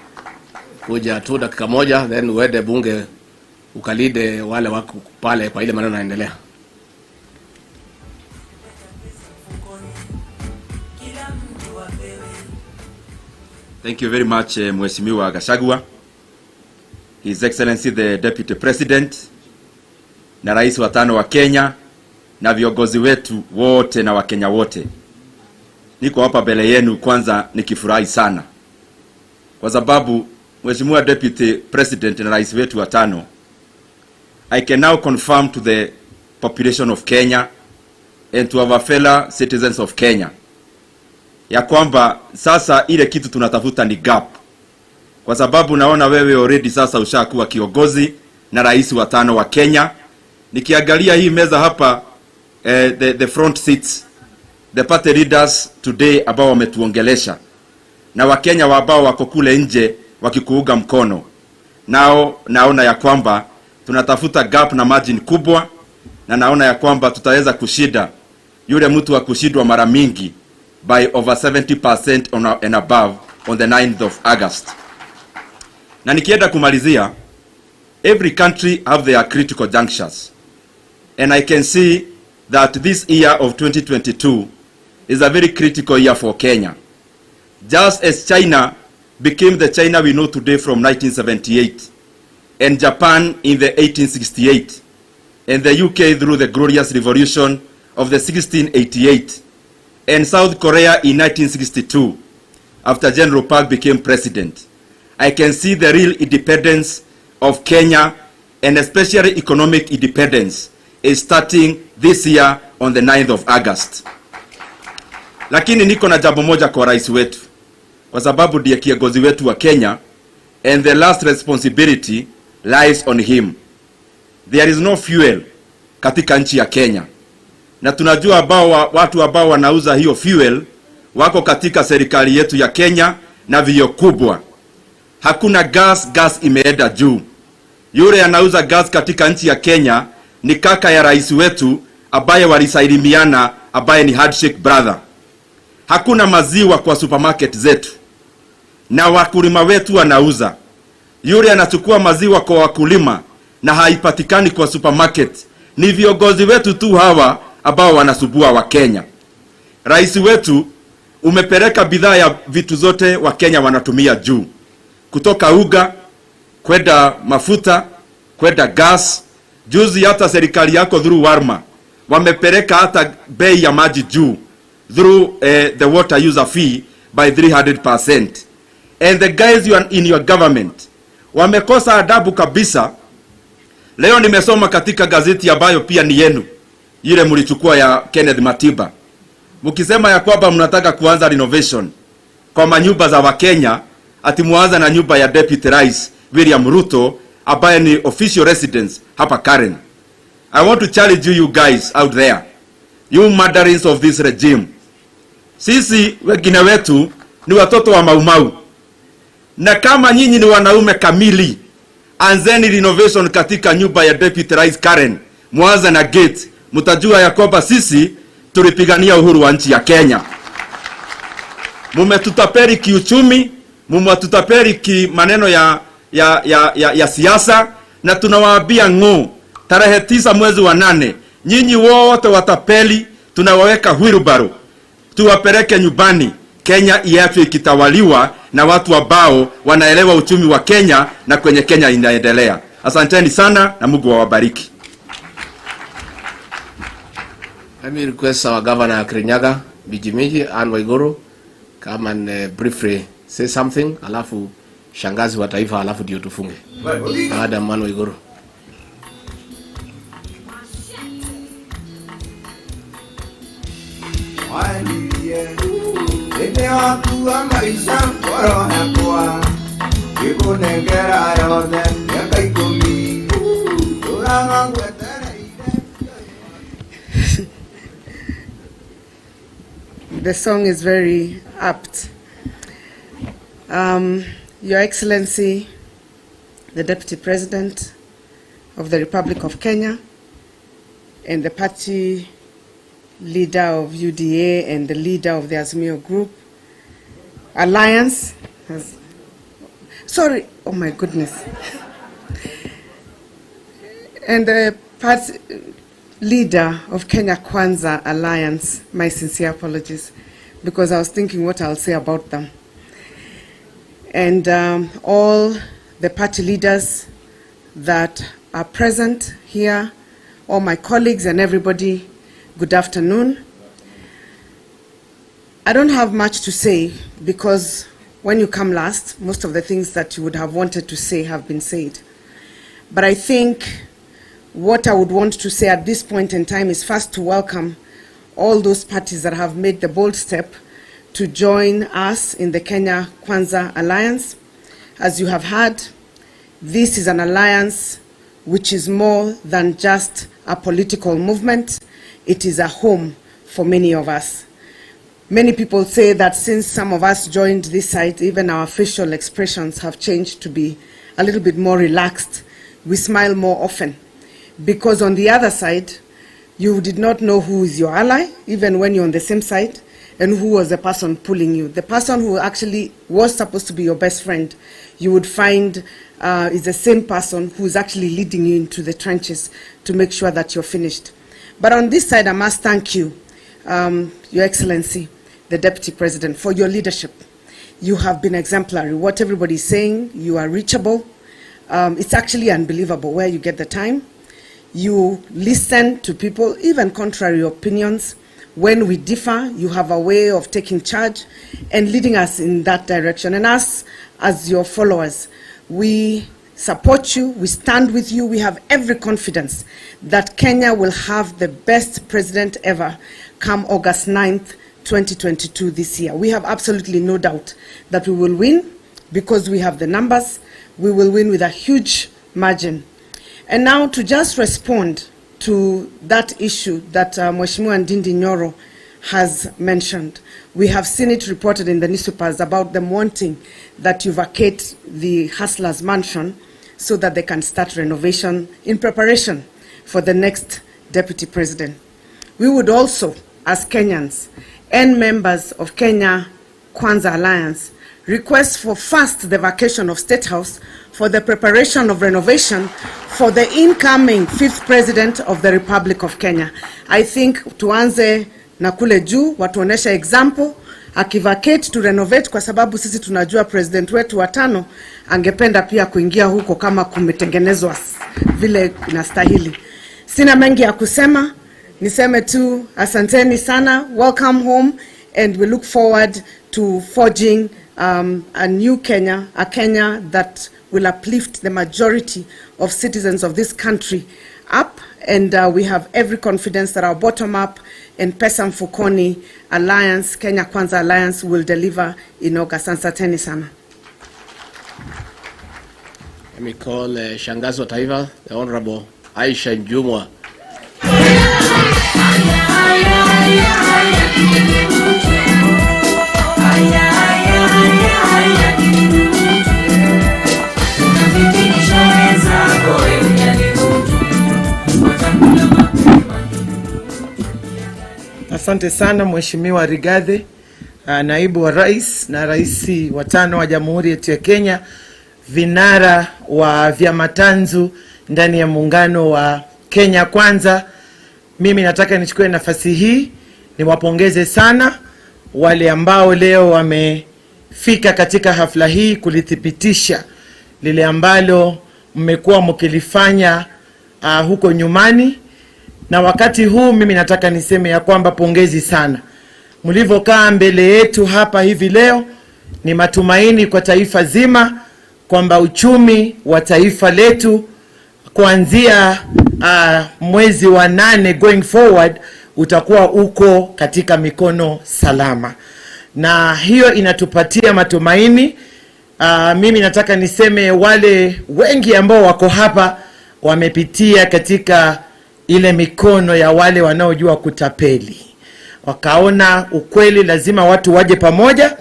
kuja tu dakika moja, then uende bunge ukalide wale wako pale kwa ile maneno yanaendelea. Thank you very much, Mheshimiwa Gachagua, His Excellency the Deputy President, na Rais wa 5 wa Kenya, na viongozi wetu wote na Wakenya wote. Niko hapa mbele yenu kwanza nikifurahi sana, kwa sababu Mheshimiwa Deputy President na Rais wetu wa 5, I can now confirm to the population of Kenya and to our fellow citizens of Kenya ya kwamba sasa ile kitu tunatafuta ni gap, kwa sababu naona wewe already sasa ushakuwa kiongozi na rais wa 5 wa Kenya. Nikiangalia hii meza hapa, the front seats, the party leaders today ambao wametuongelesha, na Wakenya ambao wako kule nje wakikuunga mkono, nao naona ya kwamba tunatafuta gap na margin kubwa, na naona ya kwamba tutaweza kushida yule mtu wa kushidwa mara mingi by over 70% and above on the 9th of August. Na nikienda kumalizia, every country have their critical junctures, and I can see that this year of 2022 is a very critical year for Kenya. Just as China became the China we know today from 1978, and Japan in the 1868, and the UK through the glorious revolution of the 1688, and South Korea in 1962, after General Park became president, I can see the real independence of Kenya, and especially economic independence, is starting this year on the 9th of August. Lakini niko na jambo moja kwa rais wetu, kwa sababu ndiye kiongozi wetu wa Kenya, and the last responsibility lies on him. There is no fuel katika nchi ya Kenya, na tunajua watu ambao wanauza hiyo fuel wako katika serikali yetu ya Kenya na vioo kubwa. Hakuna gas imeenda juu. Yule anauza gas katika nchi ya Kenya ni kaka ya rais wetu ambaye walisaidimiana, ambaye ni handshake brother. Hakuna maziwa kwa supermarket zetu, na wakulima wetu wanauza. Yule anachukua maziwa kwa wakulima na haipatikani kwa supermarket. Ni viongozi wetu tu hawa ambao wanasubua wa Kenya. Rais wetu umepeleka bidhaa ya vitu zote wa Kenya wanatumia juu, kutoka uga kwenda mafuta kwenda gas. Juzi hata serikali yako through Warma wamepeleka hata bei ya maji juu through the water user fee by 300%. And the guys you are in your government wamekosa adabu kabisa. Leo nimesoma katika gazeti ambayo pia ni yenu, ile mlichukua ya Kenneth Matiba, mkisema ya kwamba mnataka kuanza renovation kwa manyumba za Wakenya, ati muanza na nyumba ya Deputy Rais William Ruto ambaye ni official residence hapa Karen. I want to challenge you guys out there, you murderers of this regime. Sisi wengine wetu ni watoto wa maumau, na kama nyinyi ni wanaume kamili, anzeni renovation katika nyumba ya Deputy Rais Karen, muanza na gate. Mtajua ya kwamba sisi tulipigania uhuru wa nchi ya Kenya. Mumetutapeli kiuchumi, mumetutapeli ki maneno ya siasa, na tunawaambia ng'o, tarehe 9 mwezi wa 8, nyinyi wote watapeli tunawaweka wheelbarrow, tuwapeleke nyumbani. Kenya iache ikitawaliwa na watu ambao wanaelewa uchumi wa Kenya na kwenye Kenya inaendelea. Asanteni sana na Mungu awabariki. Let me request our Governor Kirinyaga, Bijimiji and Waiguru come and briefly say something, alafu shangazi wa taifa, alafu ndio tufunge. Madam Waiguru. The song is very apt. Your Excellency, the Deputy President of the Republic of Kenya, and the party leader of UDA and the leader of the Azimio Group Alliance. Sorry, oh my goodness. And the party leader of Kenya Kwanza Alliance, my sincere apologies, because I was thinking what I'll say about them. And all the party leaders that are present here, all my colleagues and everybody, good afternoon. I don't have much to say because when you come last, most of the things that you would have wanted to say have been said. But I think what I would want to say at this point in time is first to welcome all those parties that have made the bold step to join us in the Kenya Kwanza Alliance. As you have heard, this is an alliance which is more than just a political movement. It is a home for many of us. Many people say that since some of us joined this side, even our facial expressions have changed to be a little bit more relaxed. We smile more often. Because on the other side, you did not know who is your ally, even when you're on the same side, and who was the person pulling you. The person who actually was supposed to be your best friend, you would find is the same person who is actually leading you into the trenches to make sure that you're finished. But on this side, I must thank you, Your Excellency, the Deputy President, for your leadership. You have been exemplary. What everybody is saying, you are reachable. It's actually unbelievable where you get the time. You listen to people, even contrary opinions. When we differ, you have a way of taking charge and leading us in that direction. And us, as your followers, we support you, we stand with you. We have every confidence that Kenya will have the best president ever come August 9th, 2022 this year. We have absolutely no doubt that we will win because we have the numbers. We will win with a huge margin. And now to just respond to that issue that Mheshimiwa Ndindi Nyoro has mentioned. We have seen it reported in the newspapers about them wanting that you vacate the Hustler's mansion so that they can start renovation in preparation for the next deputy president. We would also, as Kenyans and members of Kenya Kwanza Alliance, request for first the vacation of State House for the preparation of renovation for the incoming 5th president of the Republic of Kenya. I think tuanze na kule juu, watuonesha example, akivacate to renovate, kwa sababu sisi tunajua president wetu wa 5 angependa pia kuingia huko kama kumetengenezwa vile inastahili. Sina mengi ya kusema, niseme tu asanteni sana, welcome home, and we look forward to forging a new Kenya, a Kenya that will uplift the majority of citizens of this country up, and we have every confidence that our bottom-up M-pesa Mfukoni Alliance, Kenya Kwanza Alliance, will deliver in August. Asanteni sana. Let me call Shangazi wa Taifa, the Honorable Aisha Njumwa. Asante sana Mheshimiwa Rigathi, naibu wa rais na rais wa 5 wa Jamhuri yetu ya Kenya, vinara wa vyama tanzu ndani ya muungano wa Kenya Kwanza. Mimi nataka nichukue nafasi hii niwapongeze sana wale ambao leo wamefika katika hafla hii kulithibitisha lile ambalo mmekuwa mkilifanya huko nyumbani. Na wakati huu mimi nataka niseme ya kwamba pongezi sana. Mlivyokaa mbele yetu hapa hivi leo, ni matumaini kwa taifa zima kwamba uchumi wa taifa letu kuanzia mwezi wa 8 going forward utakuwa uko katika mikono salama. Na hiyo inatupatia matumaini. Mimi nataka niseme wale wengi ambao wako hapa wamepitia katika ile mikono ya wale wanaojua kutapeli. Wakaona ukweli lazima watu waje pamoja,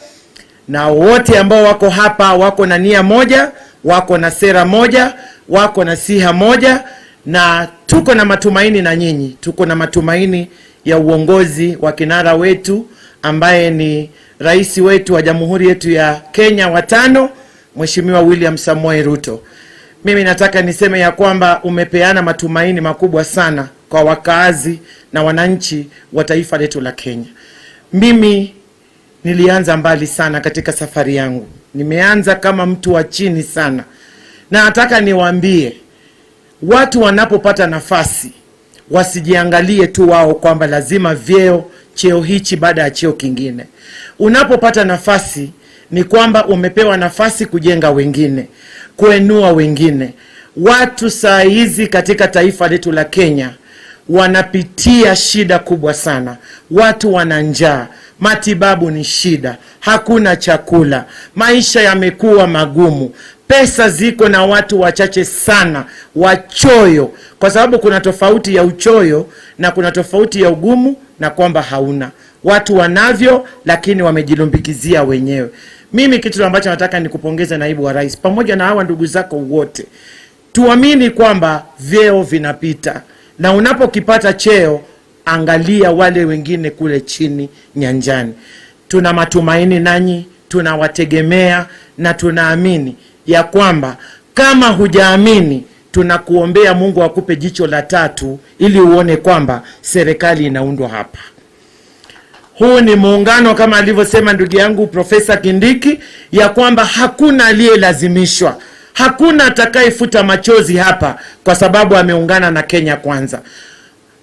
na wote ambao wako hapa wako na nia moja, wako na sera moja, wako na siha moja, na tuko na matumaini na nyinyi. Tuko na matumaini ya uongozi wa kinara wetu ambaye ni rais wetu wa Jamhuri yetu ya Kenya wa 5, Mheshimiwa William Samoei Ruto. Mimi nataka niseme ya kwamba umepeana matumaini makubwa sana kwa wakaazi na wananchi wa taifa letu la Kenya. Mimi nilianza mbali sana katika safari yangu. Nimeanza kama mtu wa chini sana. Na nataka niwaambie watu wanapopata nafasi wasijiangalie tu wao kwamba lazima cheo hichi baada ya cheo kingine. Unapopata nafasi ni kwamba umepewa nafasi kujenga wengine, kuenua wengine. Watu saa hizi katika taifa letu la Kenya wanapitia shida kubwa sana. Watu wana njaa, matibabu ni shida, hakuna chakula, maisha yamekuwa magumu, pesa ziko na watu wachache sana wachoyo, kwa sababu kuna tofauti ya uchoyo na kuna tofauti ya ugumu na kwamba hauna. Watu wanavyo lakini wamejilumbikizia wenyewe. Mimi kitu ambacho nataka nikupongeze naibu wa rais pamoja na hawa ndugu zako wote. Tuamini kwamba vyeo vinapita, na unapokipata cheo angalia wale wengine kule chini nyanjani. Tuna matumaini nanyi, tunawategemea na tunaamini ya kwamba kama hujaamini tunakuombea Mungu akupe jicho la 3 ili uone kwamba serikali inaundwa hapa. Huu ni muungano kama alivyosema ndugu yangu Profesa Kindiki ya kwamba hakuna aliyelazimishwa. Hakuna atakayefuta machozi hapa kwa sababu ameungana na Kenya Kwanza.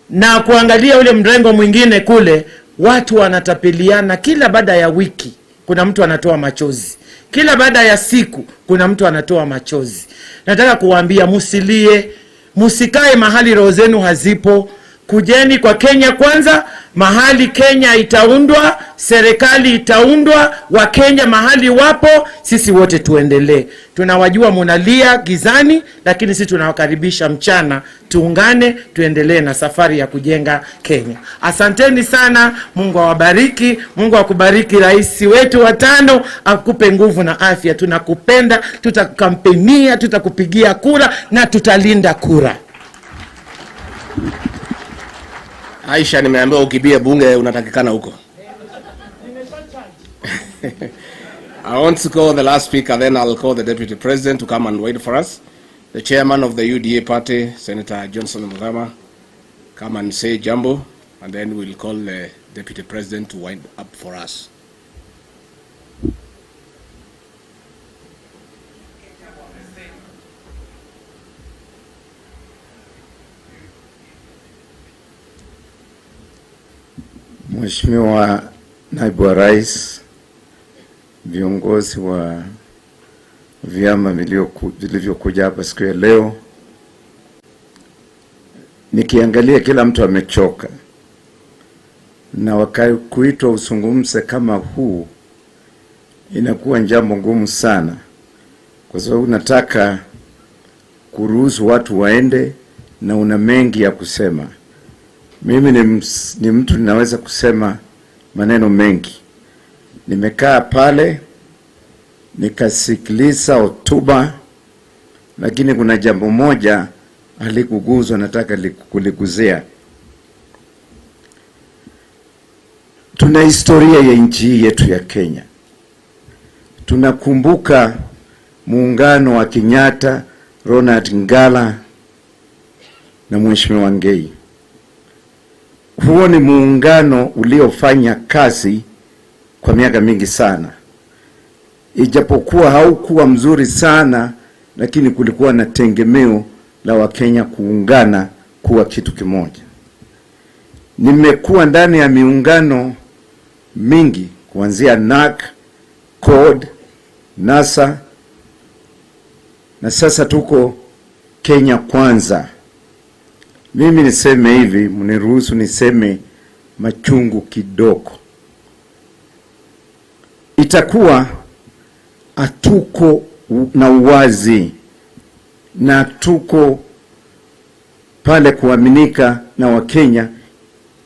Na kuangalia ule mrengo mwingine kule, watu wanatapeliana kila baada ya wiki. Kuna mtu anatoa machozi. Kila baada ya siku kuna mtu anatoa machozi. Nataka kuwaambia musilie, musikae mahali roho zenu hazipo. Kujeni kwa Kenya Kwanza, mahali Kenya itaundwa, serikali itaundwa, Wakenya mahali wapo, sisi wote tuendelee. Tunawajua munalia gizani, lakini sisi tunawakaribisha mchana, tuungane, tuendelee na safari ya kujenga Kenya. Asanteni sana, Mungu awabariki, Mungu akubariki rais wetu wa 5, akupe nguvu na afya. Tunakupenda, tutakampenia, tutakupigia kura na tutalinda kura. Aisha, nimeambiwa ukibie bunge unatakikana huko. I want to call the last speaker, then I'll call the Deputy President to come and wait for us. The Chairman of the UDA party, Senator Johnson Mugama, come and say jambo, and then we'll call the Deputy President to wind up for us. Mheshimiwa Naibu wa Rais, viongozi wa vyama vilivyokuja hapa siku ya leo, nikiangalia kila mtu amechoka, na wakakuitwa usungumze kama huu inakuwa jambo ngumu sana, kwa sababu nataka kuruhusu watu waende na una mengi ya kusema. Mimi ni mtu ninaweza kusema maneno mengi. Nimekaa pale nikasikiliza hotuba, lakini kuna jambo moja alikuguzwa nataka kuliguzia. Tuna historia ya nchi yetu ya Kenya. Tunakumbuka muungano wa Kenyatta, Ronald Ngala na Mheshimiwa Ngei. Huo ni muungano uliofanya kazi kwa miaka mingi sana. Ijapokuwa haukuwa mzuri sana, lakini kulikuwa na tengemeo la Wakenya kuungana kuwa kitu kimoja. Nimekuwa ndani ya miungano mingi kuanzia NAK, CORD, NASA, na sasa tuko Kenya Kwanza. Mimi niseme hivi, mniruhusu niseme machungu kidogo. Itakuwa atuko na uwazi na tuko pale kuaminika na Wakenya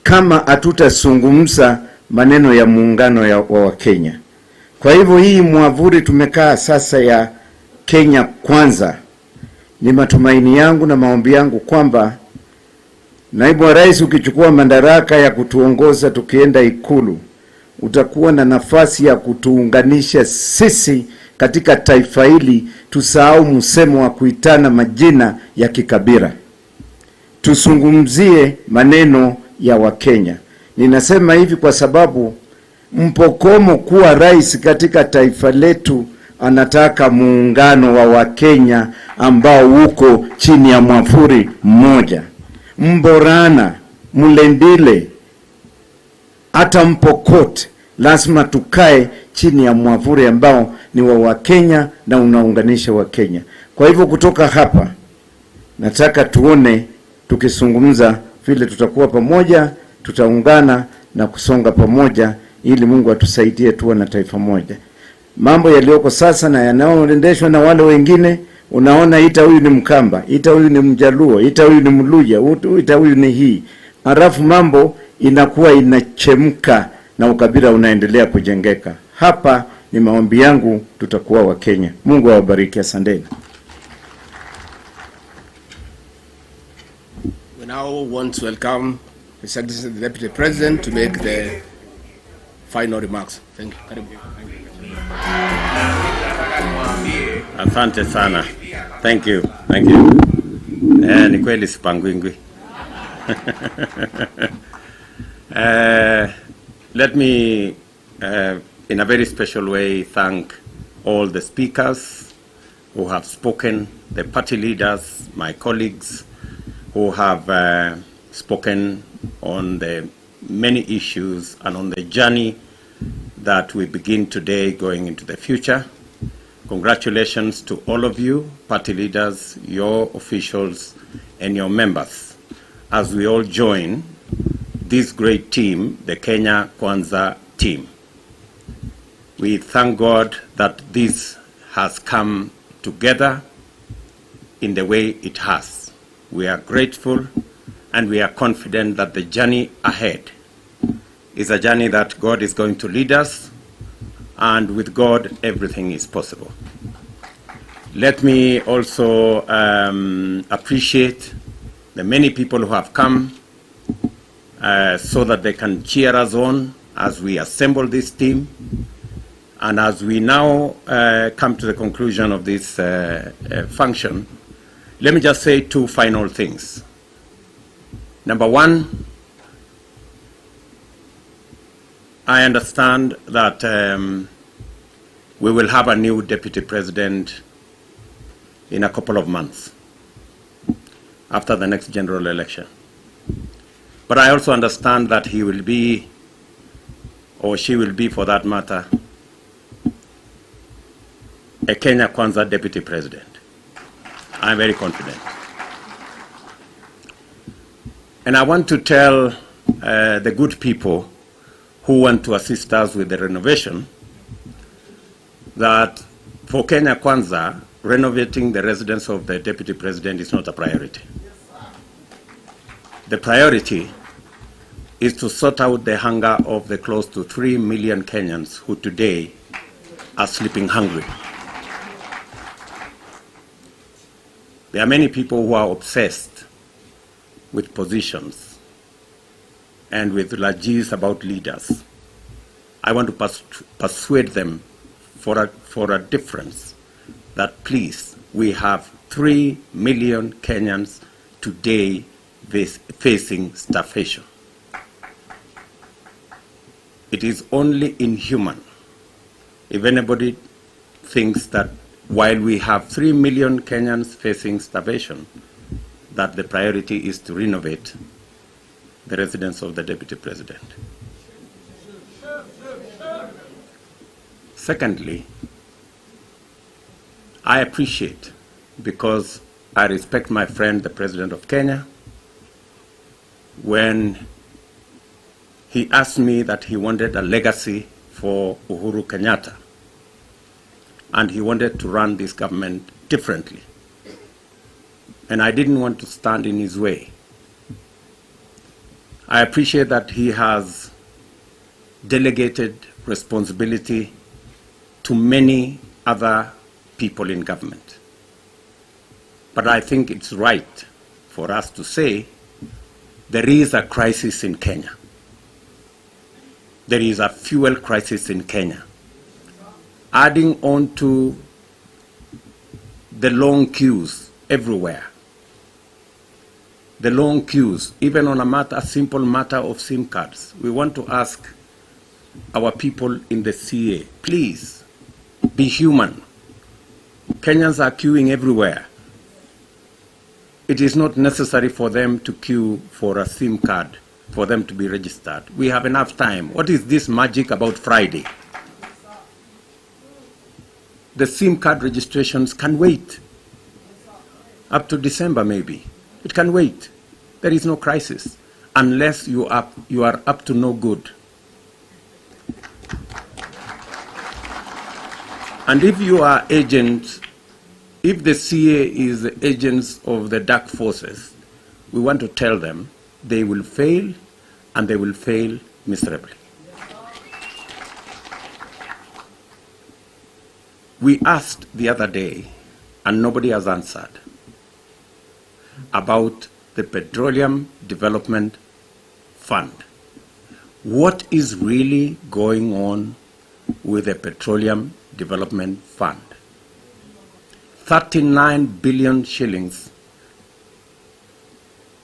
kama atutasungumza maneno ya muungano wa Wakenya. Kwa hivyo hii mwavuli tumekaa sasa ya Kenya Kwanza, ni matumaini yangu na maombi yangu kwamba Naibu wa Rais, ukichukua madaraka ya kutuongoza tukienda Ikulu, utakuwa na nafasi ya kutuunganisha sisi katika taifa hili, tusahau msemo wa kuitana majina ya kikabila. Tusungumzie maneno ya Wakenya. Ninasema hivi kwa sababu Mpokomo kuwa rais katika taifa letu anataka muungano wa Wakenya ambao uko chini ya mwavuli mmoja. Mborana, Mlendile, hata Mpokote, lazima tukae chini ya mwavuli ambao ni wa Wakenya na unaunganisha Wakenya. Kwa hivyo kutoka hapa nataka tuone tukizungumza vile tutakuwa pamoja, tutaungana na kusonga pamoja ili Mungu atusaidie tuwe na taifa moja. Mambo yaliyoko sasa na yanayoendeshwa na wale wengine, unaona ita huyu ni Mkamba, ita huyu ni Mjaluo, ita huyu ni Mluya, ita huyu ni hii. Halafu mambo inakuwa inachemka na ukabila unaendelea kujengeka. Hapa ni maombi yangu tutakuwa Wakenya. Mungu awabariki, asanteni. We now want to welcome the Deputy President to make the final remarks. Thank you. Karibu. Asante sana. Thank you. Thank you. Ni kweli sipangwingwi. Let me in a very special way thank all the speakers who have spoken, the party leaders, my colleagues who have spoken on the many issues and on the journey that we begin today going into the future. Congratulations to all of you, party leaders, your officials, and your members. as we all join this great team, the Kenya Kwanza team. We thank God that this has come together in the way it has. We are grateful and we are confident that the journey ahead is a journey that God is going to lead us, and with God, everything is possible. Let me also appreciate the many people who have come so that they can cheer us on as we assemble this team. And as we now come to the conclusion of this function, let me just say two final things. Number one, I understand that we will have a new deputy president in a couple of months after the next general election. But I also understand that he will be, or she will be for that matter, a Kenya Kwanza deputy president. I'm very confident. And I want to tell the good people who want to assist us with the renovation that for Kenya Kwanza, renovating the residence of the deputy president is not a priority. The priority is to sort out the hunger of the close to 3 million Kenyans who today are sleeping hungry. There are many people who are obsessed with positions and with lages about leaders. I want to persuade them for a difference, that please, we have 3 million Kenyans today facing starvation. It is only inhuman if anybody thinks that while we have 3 million Kenyans facing starvation, that the priority is to renovate the residence of the deputy president. Secondly, I appreciate, because I respect my friend, the President of Kenya, when he asked me that he wanted a legacy for Uhuru Kenyatta, and he wanted to run this government differently. And I didn't want to stand in his way. I appreciate that he has delegated responsibility to many other people in government. But I think it's right for us to say there is a crisis in Kenya. There is a fuel crisis in Kenya. Adding on to the long queues everywhere. The long queues, even on a simple matter of SIM cards. We want to ask our people in the CA, please, be human. Kenyans are queuing everywhere. It is not necessary for them to queue for a SIM card, for them to be registered. We have enough time. What is this magic about Friday? The SIM card registrations can wait. Up to December maybe. It can wait. There is no crisis unless you are up to no good. And if you are agents, if the CA is agents of the dark forces, we want to tell them they will fail, and they will fail miserably. We asked the other day, and nobody has answered, about the Petroleum Development Fund. What is really going on with the Petroleum Development Fund? 39 billion shillings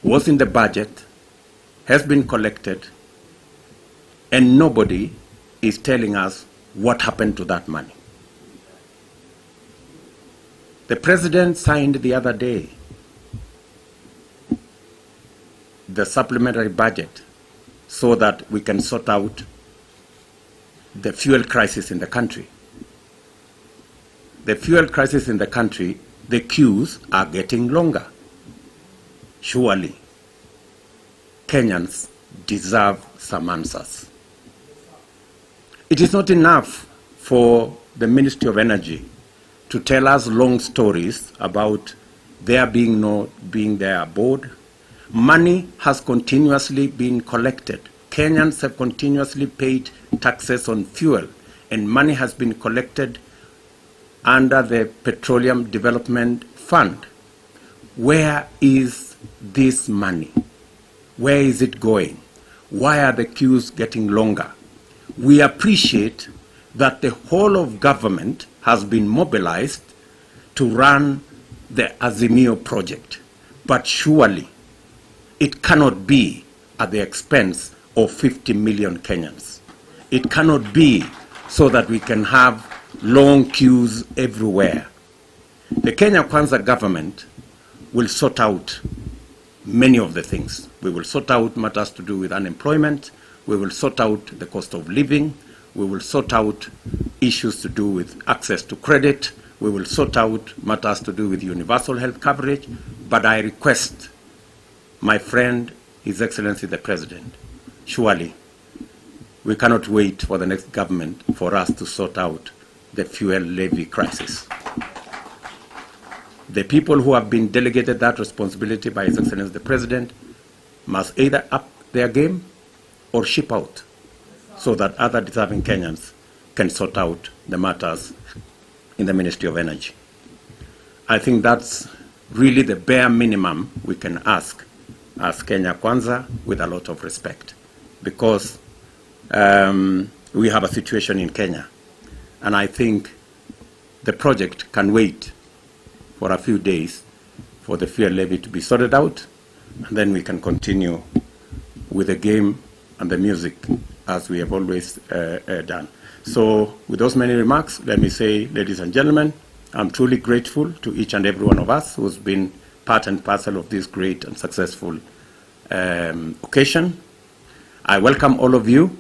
was in the budget, has been collected, and nobody is telling us what happened to that money. The president signed the other day the supplementary budget so that we can sort out the fuel crisis in the country. The fuel crisis in the country, the queues are getting longer. Surely, Kenyans deserve some answers. It is not enough for the Ministry of Energy to tell us long stories about there being there aboard. Money has continuously been collected. Kenyans have continuously paid taxes on fuel, and money has been collected under the Petroleum Development Fund. Where is this money? Where is it going? Why are the queues getting longer? We appreciate that the whole of government has been mobilized to run the Azimio project, but surely it cannot be at the expense of 50 million Kenyans. It cannot be so that we can have long queues everywhere. The Kenya Kwanza government will sort out many of the things. We will sort out matters to do with unemployment. We will sort out the cost of living. We will sort out issues to do with access to credit. We will sort out matters to do with universal health coverage. But I request my friend, His Excellency the President, surely we cannot wait for the next government for us to sort out the fuel levy crisis. The people who have been delegated that responsibility by His Excellency the President must either up their game or ship out so that other deserving Kenyans can sort out the matters in the Ministry of Energy. I think that's really the bare minimum we can ask as Kenya Kwanza, with a lot of respect, because we have a situation in Kenya, and I think the project can wait for a few days for the fuel levy to be sorted out, and then we can continue with the game and the music as we have always done. So with those many remarks, let me say, ladies and gentlemen, I'm truly grateful to each and every one of us who's been part and parcel of this great and successful occasion. I welcome all of you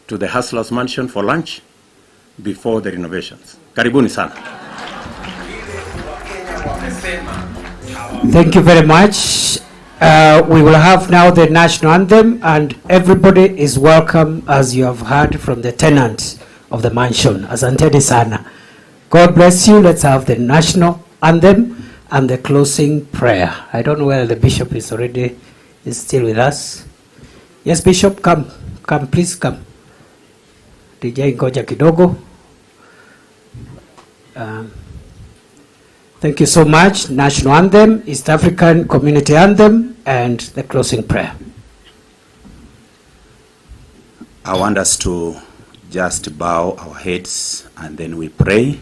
to the Hustlers Mansion for lunch before the renovations. Karibuni sana. Thank you very much. We will have now the national anthem, and everybody is welcome, as you have heard from the tenant of the mansion. Asanteni sana. God bless you. Let's have the national anthem and the closing prayer. I don't know whether the bishop is still with us. Yes, Bishop, come, please come. DJ ngoja kidogo. Thank you so much. National anthem, East African community anthem, and the closing prayer. I want us to just bow our heads and then we pray.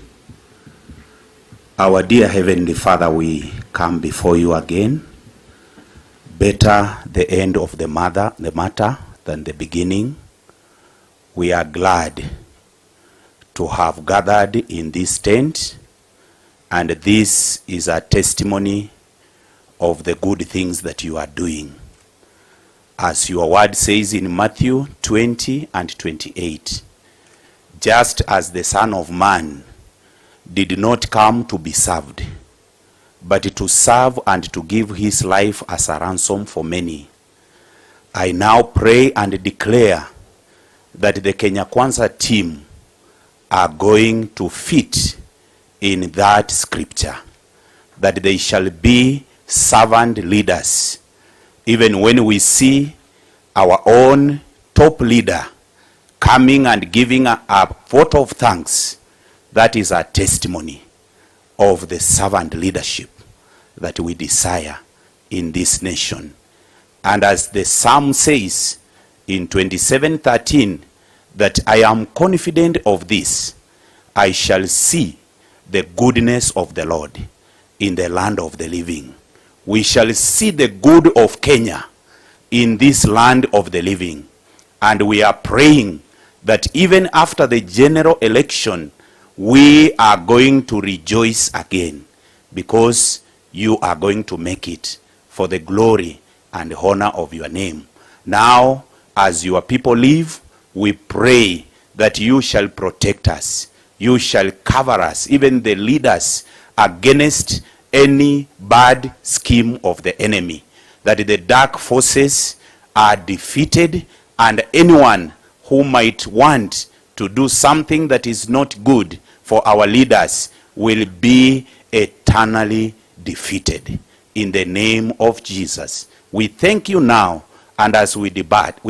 Our dear Heavenly Father, we come before you again. Better the end of the matter than the beginning. We are glad to have gathered in this tent, and this is a testimony of the good things that you are doing. As your word says in Matthew 20 and 28, just as the Son of Man did not come to be served, but to serve and to give his life as a ransom for many. I now pray and declare that the Kenya Kwanza team are going to fit in that scripture, that they shall be servant leaders. Even when we see our own top leader coming and giving a vote of thanks, that is a testimony of the servant leadership that we desire in this nation. And as the Psalm says in 27:13, that I am confident of this, I shall see the goodness of the Lord in the land of the living. We shall see the good of Kenya in this land of the living. And we are praying that even after the general election, we are going to rejoice again, because you are going to make it for the glory and honor of your name. Now, as your people live, we pray that you shall protect us. You shall cover us, even the leaders, against any bad scheme of the enemy, that the dark forces are defeated, and anyone who might want to do something that is not good for our leaders will be eternally defeated. In the name of Jesus, we thank you now, and as we depart,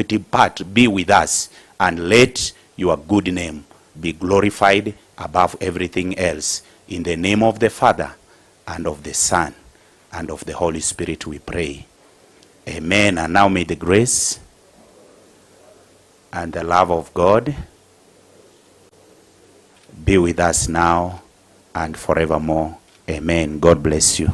be with us, and let your good name be glorified above everything else. In the name of the Father, and of the Son, and of the Holy Spirit we pray. Amen. And now may the grace and the love of God be with us now and forevermore. Amen. God bless you.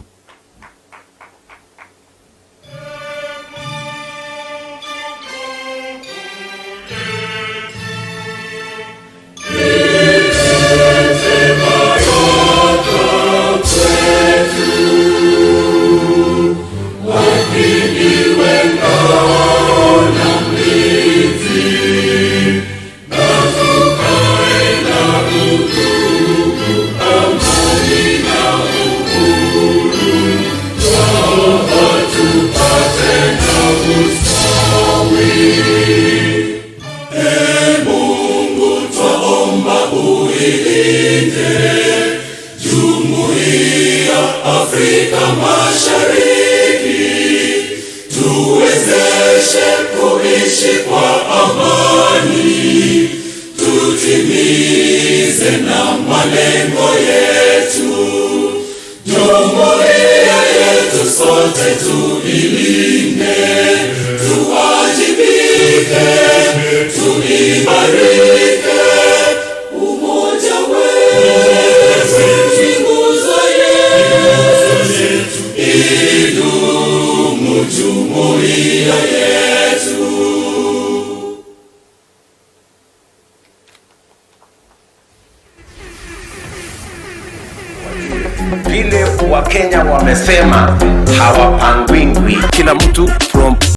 Afrika Mashariki, tuwezeshe kuishi kwa amani, tutimize na malengo yetu. Jumuiya yetu sote tuilinde, tuwajibike, tuimarike, umoja wetu nguzo yetu, idumu jumuiya yetu. Vile Wakenya wamesema hawapangwingwi, kila mtu from